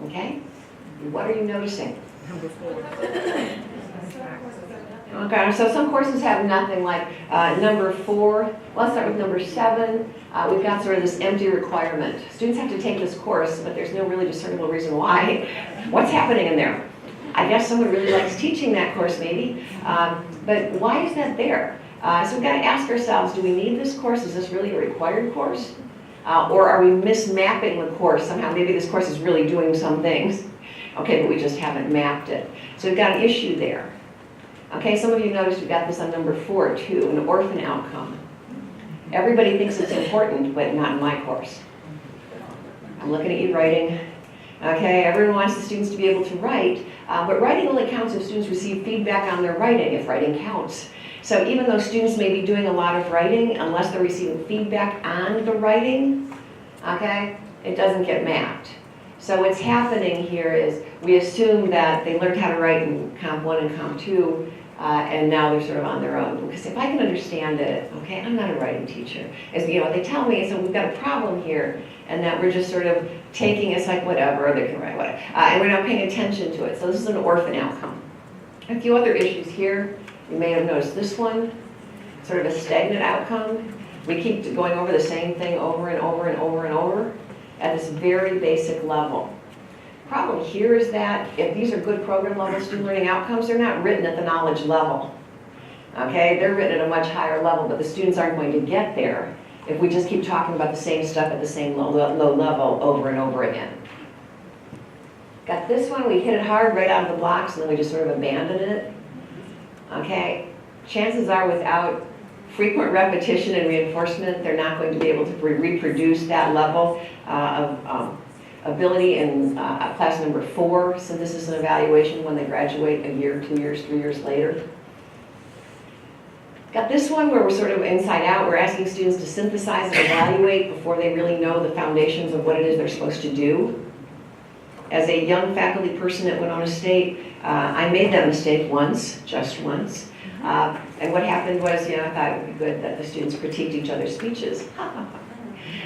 Okay? What are you noticing? Number 4. Okay, so some courses have nothing, like number 4. Well, let's start with number 7. We've got sort of this empty requirement. Students have to take this course, but there's no really discernible reason why. What's happening in there? I guess someone really likes teaching that course, maybe. But why is that there? So we've got to ask ourselves, do we need this course? Is this really a required course? Or are we mismapping the course? Somehow maybe this course is really doing some things. Okay, but we just haven't mapped it. So we've got an issue there. Okay, some of you noticed we've got this on number 4 too, an orphan outcome. Everybody thinks it's important, but not in my course. I'm looking at you writing. Okay, everyone wants the students to be able to write, but writing only counts if students receive feedback on their writing, if writing counts. So even though students may be doing a lot of writing, unless they're receiving feedback on the writing, okay, it doesn't get mapped. So what's happening here is we assume that they learned how to write in Comp 1 and Comp 2, and now they're sort of on their own. Because if I can understand it, okay, I'm not a writing teacher. As you know, they tell me, so we've got a problem here, and that we're just sort of taking it's like whatever, they can write whatever, and we're not paying attention to it. So this is an orphan outcome. A few other issues here. You may have noticed this one, sort of a stagnant outcome. We keep going over the same thing over and over and over and over at this very basic level. Problem here is that if these are good program level student learning outcomes, they're not written at the knowledge level. Okay, they're written at a much higher level, but the students aren't going to get there if we just keep talking about the same stuff at the same low level over and over again. Got this one, we hit it hard right out of the blocks and then we just sort of abandon it. Okay, chances are without frequent repetition and reinforcement, they're not going to be able to reproduce that level of ability in class number 4, synthesis and evaluation, when they graduate a year, 2 years, 3 years later. Got this one where we're sort of inside out. We're asking students to synthesize and evaluate before they really know the foundations of what it is they're supposed to do. As a young faculty person at Winona State, I made that mistake once, just once. And what happened was, I thought it would be good that the students critiqued each other's speeches.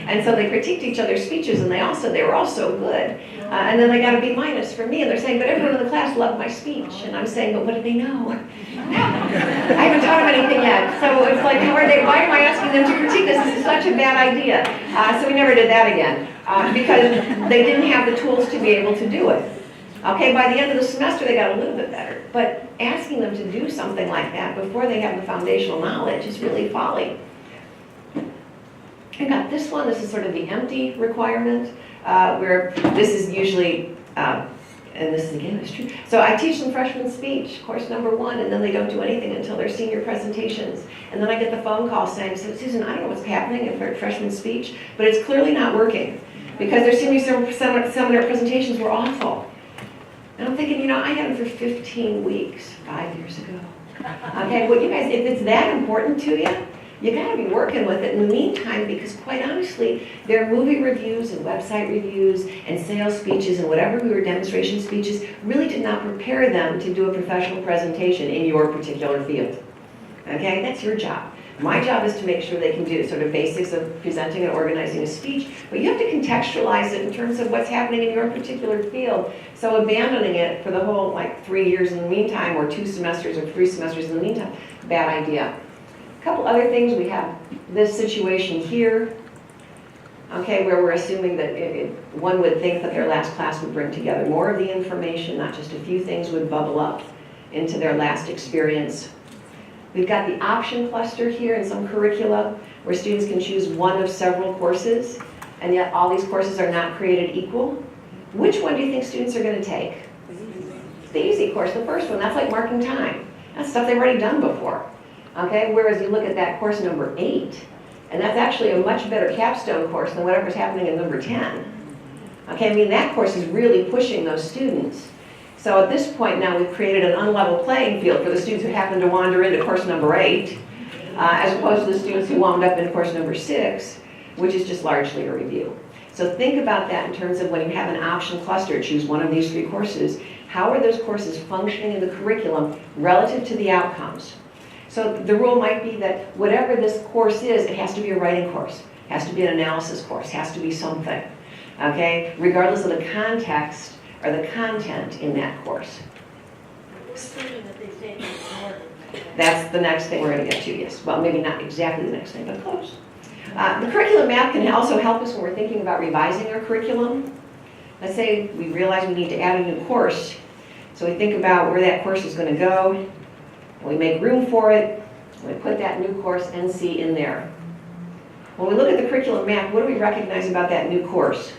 And so they critiqued each other's speeches, and they were all so good. And then they got a B- for me, and they're saying, but everyone in the class loved my speech. And I'm saying, but what do they know? I haven't taught them anything yet. So it's like, why am I asking them to critique this? This is such a bad idea. So we never did that again, because they didn't have the tools to be able to do it. Okay, by the end of the semester, they got a little bit better. But asking them to do something like that before they have the foundational knowledge is really folly. I got this one. This is sort of the empty requirement, where this is usually, and this is again is true. So I teach them freshman speech, course number 1, and then they don't do anything until their senior presentations. And then I get the phone call saying, so Susan, I don't know what's happening in freshman speech, but it's clearly not working because their senior seminar presentations were awful. And I'm thinking, I had them for 15 weeks, 5 years ago. Okay, well, you guys, if it's that important to you, you got to be working with it in the meantime, because quite honestly, their movie reviews and website reviews and sales speeches and whatever we were demonstration speeches really did not prepare them to do a professional presentation in your particular field. Okay, that's your job. My job is to make sure they can do sort of basics of presenting and organizing a speech, but you have to contextualize it in terms of what's happening in your particular field. So abandoning it for the whole 3 years in the meantime, or 2 semesters or 3 semesters in the meantime, bad idea. A couple other things. We have this situation here, okay, where we're assuming that one would think that their last class would bring together more of the information, not just a few things would bubble up into their last experience. We've got the option cluster here in some curricula where students can choose one of several courses, and yet all these courses are not created equal. Which one do you think students are going to take? The easy course, the first one. That's like marking time. That's stuff they've already done before. Okay, whereas you look at that course number 8, and that's actually a much better capstone course than whatever's happening in number 10. Okay, I mean, that course is really pushing those students. So at this point now, we've created an unlevel playing field for the students who happen to wander into course number 8, as opposed to the students who wound up in course number 6, which is just largely a review. So think about that in terms of when you have an option cluster, choose one of these 3 courses. How are those courses functioning in the curriculum relative to the outcomes? So the rule might be that whatever this course is, it has to be a writing course, has to be an analysis course, has to be something, okay? Regardless of the context or the content in that course. That's the next thing we're going to get to, yes. Well, maybe not exactly the next thing, but close. The curriculum map can also help us when we're thinking about revising our curriculum. Let's say we realize we need to add a new course. So we think about where that course is going to go. We make room for it, we put that new course NC in there. When we look at the curriculum map, what do we recognize about that new course?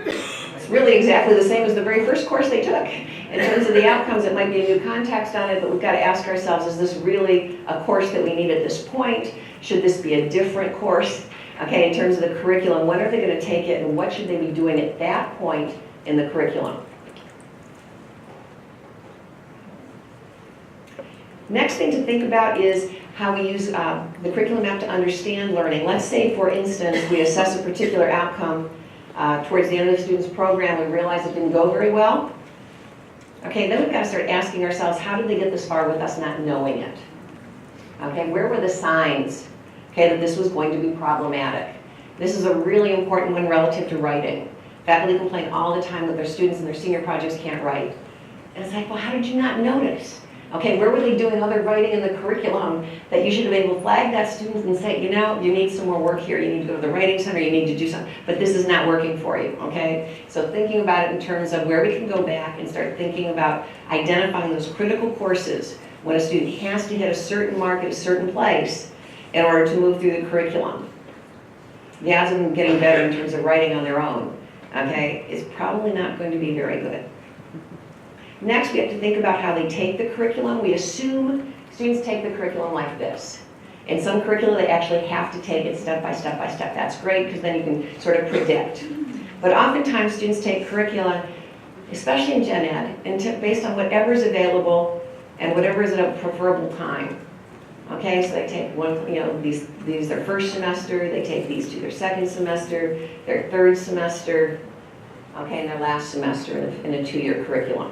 It's really exactly the same as the very first course they took. In terms of the outcomes, it might be a new context on it, but we've got to ask ourselves, is this really a course that we need at this point? Should this be a different course? Okay, in terms of the curriculum, when are they going to take it, and what should they be doing at that point in the curriculum? Next thing to think about is how we use the curriculum map to understand learning. Let's say, for instance, we assess a particular outcome towards the end of the student's program. We realize it didn't go very well. Okay, then we've got to start asking ourselves, how did they get this far with us not knowing it? Okay, where were the signs, okay, that this was going to be problematic? This is a really important one relative to writing. Faculty complain all the time that their students in their senior projects can't write. And it's like, well, how did you not notice? Okay, where were they doing other writing in the curriculum that you should have been able to flag that student and say, you know, you need some more work here. You need to go to the writing center. You need to do something. But this is not working for you, okay? So thinking about it in terms of where we can go back and start thinking about identifying those critical courses when a student has to hit a certain mark at a certain place in order to move through the curriculum. The odds of them getting better in terms of writing on their own, okay, is probably not going to be very good. Next, we have to think about how they take the curriculum. We assume students take the curriculum like this. In some curricula, they actually have to take it step by step by step. That's great, because then you can sort of predict. But oftentimes, students take curricula, especially in Gen Ed, and based on whatever's available and whatever is at a preferable time. Okay, so they take one, you know, these their first semester, they take these to their second semester, their third semester, okay, and their last semester in a 2-year curriculum.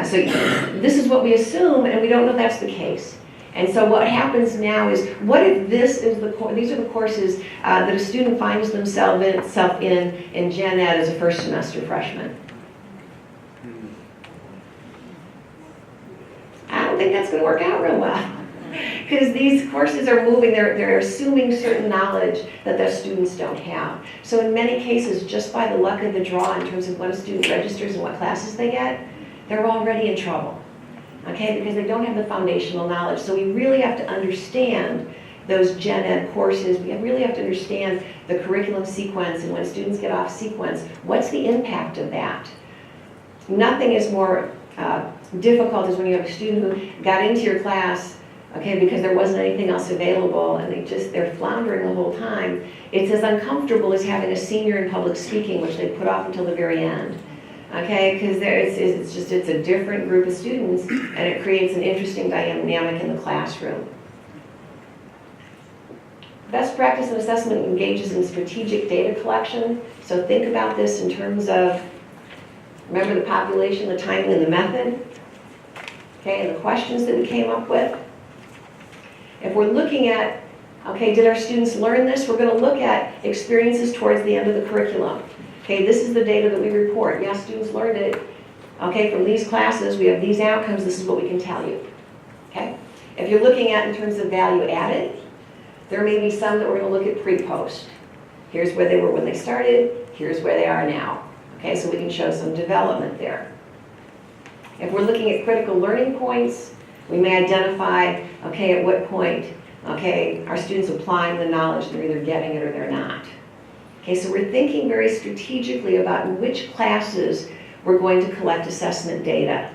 So this is what we assume, and we don't know that's the case. And so what happens now is, what if this is these are the courses that a student finds themselves in Gen Ed as a first semester freshman? I don't think that's going to work out real well. Because these courses are moving, they're assuming certain knowledge that the students don't have. So in many cases, just by the luck of the draw in terms of when a student registers and what classes they get, they're already in trouble, okay, because they don't have the foundational knowledge. So we really have to understand those Gen Ed courses. We really have to understand the curriculum sequence, and when students get off sequence, what's the impact of that? Nothing is more difficult as when you have a student who got into your class, okay, because there wasn't anything else available, and they're floundering the whole time. It's as uncomfortable as having a senior in public speaking, which they put off until the very end. Okay, because it's a different group of students, and it creates an interesting dynamic in the classroom. Best practice in assessment engages in strategic data collection. So think about this in terms of, remember the population, the timing, and the method. Okay, and the questions that we came up with. If we're looking at, okay, did our students learn this? We're going to look at experiences towards the end of the curriculum. Okay, this is the data that we report. Yes, students learned it. Okay, from these classes, we have these outcomes. This is what we can tell you. Okay, if you're looking at in terms of value added, there may be some that we're going to look at pre-post. Here's where they were when they started. Here's where they are now. Okay, so we can show some development there. If we're looking at critical learning points, we may identify, okay, at what point, okay, are students applying the knowledge? They're either getting it or they're not. Okay, so we're thinking very strategically about in which classes we're going to collect assessment data.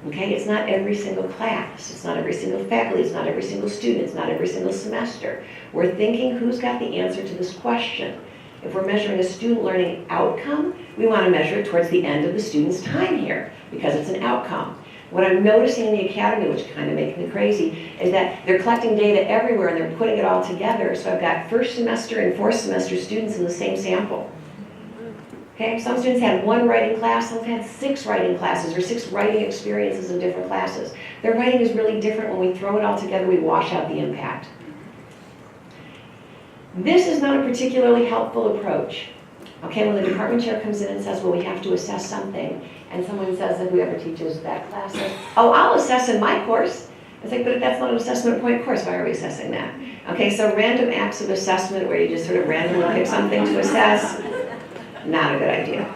Okay, it's not every single class, it's not every single faculty, it's not every single student, it's not every single semester. We're thinking who's got the answer to this question. If we're measuring a student learning outcome, we want to measure it towards the end of the student's time here, because it's an outcome. What I'm noticing in the academy, which kind of makes me crazy, is that they're collecting data everywhere and they're putting it all together. So I've got first semester and fourth semester students in the same sample. Okay, some students had 1 writing class, some had 6 writing classes or 6 writing experiences in different classes. Their writing is really different. When we throw it all together, we wash out the impact. This is not a particularly helpful approach. Okay, when the department chair comes in and says, well, we have to assess something, and someone says that whoever teaches that class says, oh, I'll assess in my course. It's like, but if that's not an assessment point course, why are we assessing that? Okay, so random acts of assessment where you just sort of randomly pick something to assess, not a good idea.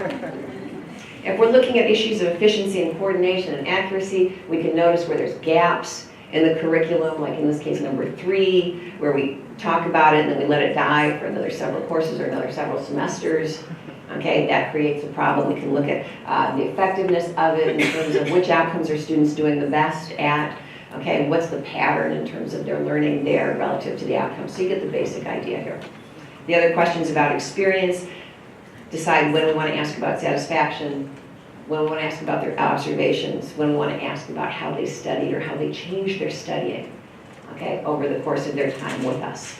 If we're looking at issues of efficiency and coordination and accuracy, we can notice where there's gaps in the curriculum, like in this case number 3, where we talk about it and then we let it die for another several courses or another several semesters. Okay, that creates a problem. We can look at the effectiveness of it in terms of which outcomes are students doing the best at. Okay, what's the pattern in terms of their learning there relative to the outcomes. So you get the basic idea here. The other questions about experience, decide when we want to ask about satisfaction, when we want to ask about their observations, when we want to ask about how they studied or how they changed their studying, okay, over the course of their time with us.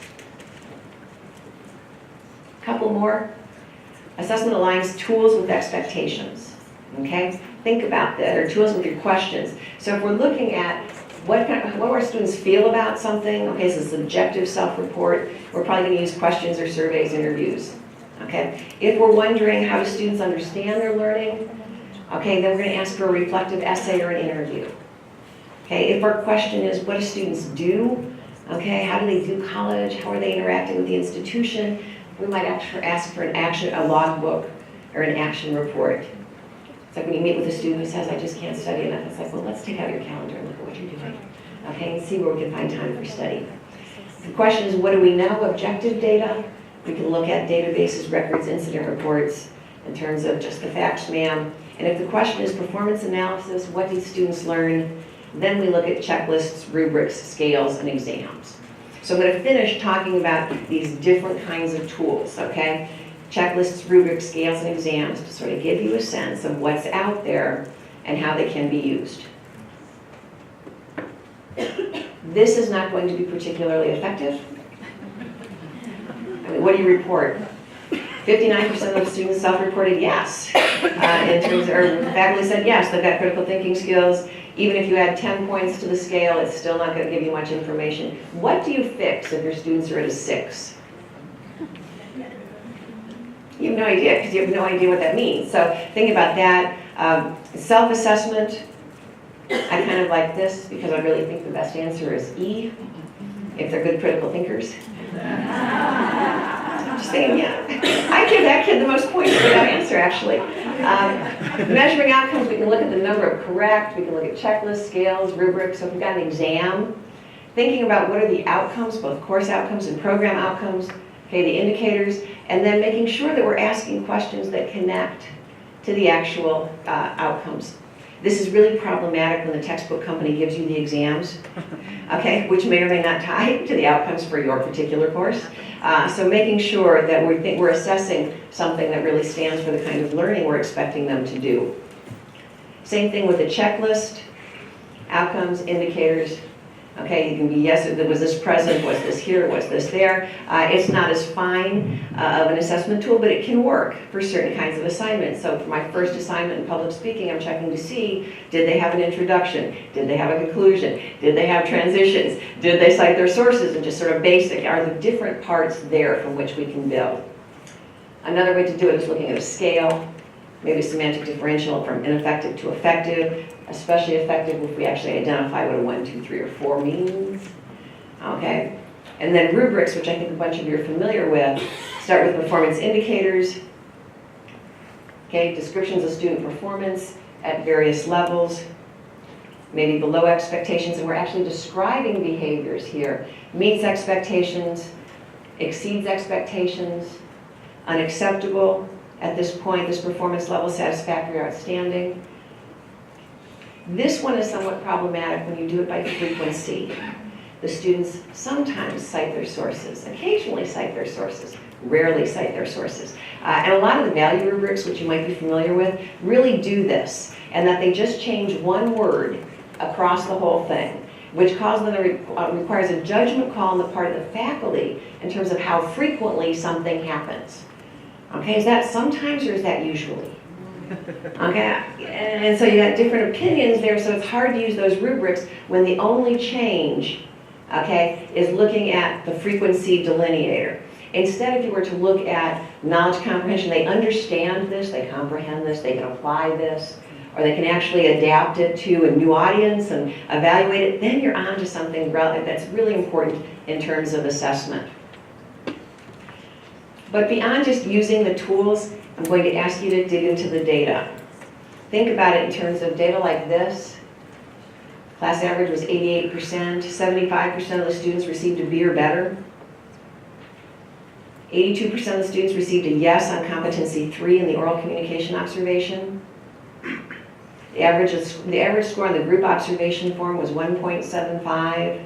A couple more. Assessment aligns tools with expectations, okay? Think about that, or tools with your questions. So if we're looking at what do our students feel about something, okay, so subjective self-report, we're probably going to use questions or surveys, interviews, okay? If we're wondering how do students understand their learning, okay, then we're going to ask for a reflective essay or an interview. Okay, if our question is what do students do, okay, how do they do college, how are they interacting with the institution, we might ask for a logbook or an action report. It's like when you meet with a student who says, I just can't study enough. It's like, well, let's take out your calendar and look at what you're doing. Okay, and see where we can find time for study. The question is, what do we know? Objective data. We can look at databases, records, incident reports in terms of just the facts, ma'am. And if the question is performance analysis, what did students learn? Then we look at checklists, rubrics, scales, and exams. So I'm going to finish talking about these different kinds of tools, okay? Checklists, rubrics, scales, and exams to sort of give you a sense of what's out there and how they can be used. This is not going to be particularly effective. I mean, what do you report? 59% of students self-reported yes. In terms, or the faculty said yes, they've got critical thinking skills. Even if you add 10 points to the scale, it's still not going to give you much information. What do you fix if your students are at a 6? You have no idea, because you have no idea what that means. So think about that. Self-assessment, I kind of like this because I really think the best answer is E, if they're good critical thinkers. Just saying, yeah. I give that kid the most points for that answer, actually. Measuring outcomes, we can look at the number of correct, we can look at checklists, scales, rubrics. So if we've got an exam, thinking about what are the outcomes, both course outcomes and program outcomes, okay, the indicators, and then making sure that we're asking questions that connect to the actual outcomes. This is really problematic when the textbook company gives you the exams, okay, which may or may not tie to the outcomes for your particular course. So making sure that we're assessing something that really stands for the kind of learning we're expecting them to do. Same thing with the checklist, outcomes, indicators. Okay, you can be yes, was this present, was this here, was this there. It's not as fine of an assessment tool, but it can work for certain kinds of assignments. So for my first assignment in public speaking, I'm checking to see, did they have an introduction? Did they have a conclusion? Did they have transitions? Did they cite their sources? And just sort of basic, are the different parts there from which we can build? Another way to do it is looking at a scale, maybe semantic differential from ineffective to effective, especially effective if we actually identify what a 1, 2, 3, or 4 means. Okay? And then rubrics, which I think a bunch of you are familiar with, start with performance indicators. Okay, descriptions of student performance at various levels, maybe below expectations, and we're actually describing behaviors here. Meets expectations, exceeds expectations, unacceptable at this point, this performance level, satisfactory or outstanding. This one is somewhat problematic when you do it by frequency. The students sometimes cite their sources, occasionally cite their sources, rarely cite their sources. And a lot of the value rubrics, which you might be familiar with, really do this, and that they just change one word across the whole thing, which requires a judgment call on the part of the faculty in terms of how frequently something happens. Okay, is that sometimes or is that usually? Okay, and so you got different opinions there, so it's hard to use those rubrics when the only change, okay, is looking at the frequency delineator. Instead, if you were to look at knowledge comprehension, they understand this, they comprehend this, they can apply this, or they can actually adapt it to a new audience and evaluate it, then you're on to something that's really important in terms of assessment. But beyond just using the tools, I'm going to ask you to dig into the data. Think about it in terms of data like this. Class average was 88%, 75% of the students received a B or better. 82% of the students received a yes on competency 3 in the oral communication observation. The average score on the group observation form was 1.75.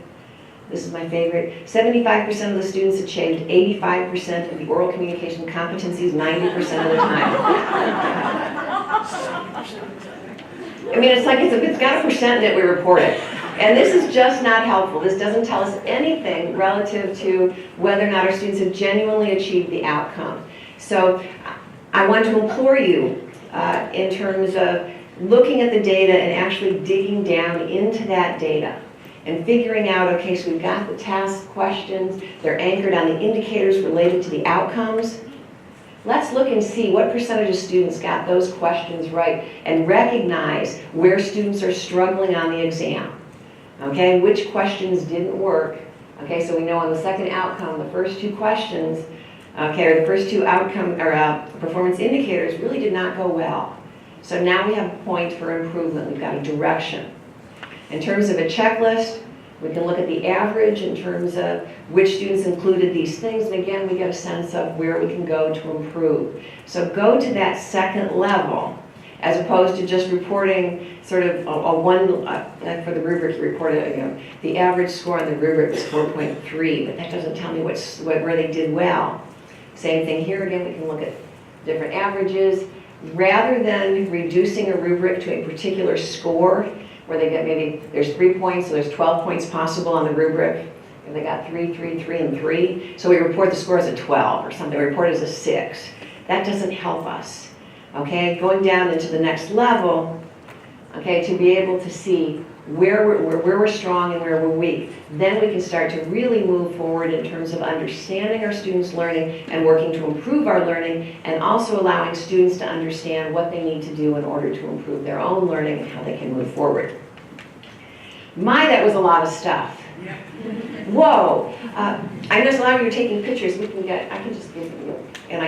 This is my favorite. 75% of the students achieved 85% of the oral communication competencies 90% of the time. I mean, it's like if it's got a percent in it, we report it. And this is just not helpful. This doesn't tell us anything relative to whether or not our students have genuinely achieved the outcome. So I want to implore you in terms of looking at the data and actually digging down into that data and figuring out, okay, so we've got the task questions, they're anchored on the indicators related to the outcomes. Let's look and see what percentage of students got those questions right and recognize where students are struggling on the exam. Okay, which questions didn't work. Okay, so we know on the second outcome, the first two questions, okay, or the first two outcome or performance indicators really did not go well. So now we have a point for improvement. We've got a direction. In terms of a checklist, we can look at the average in terms of which students included these things, and again, we get a sense of where we can go to improve. So go to that second level, as opposed to just reporting sort of a one, like for the rubric, you reported, the average score on the rubric was 4.3, but that doesn't tell me where they did well. Same thing here, again, we can look at different averages. Rather than reducing a rubric to a particular score, where they get maybe, there's 3 points, so there's 12 points possible on the rubric, and they got 3, 3, 3, and 3. So we report the score as a 12 or something, we report it as a 6. That doesn't help us, okay? Going down into the next level, okay, to be able to see where we're strong and where we're weak. Then we can start to really move forward in terms of understanding our students' learning and working to improve our learning, and also allowing students to understand what they need to do in order to improve their own learning and how they can move forward. That was a lot of stuff. Whoa! I noticed a lot of you are taking pictures. I can just give you, and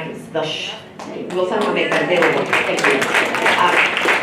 we'll somehow make that available. Thank you.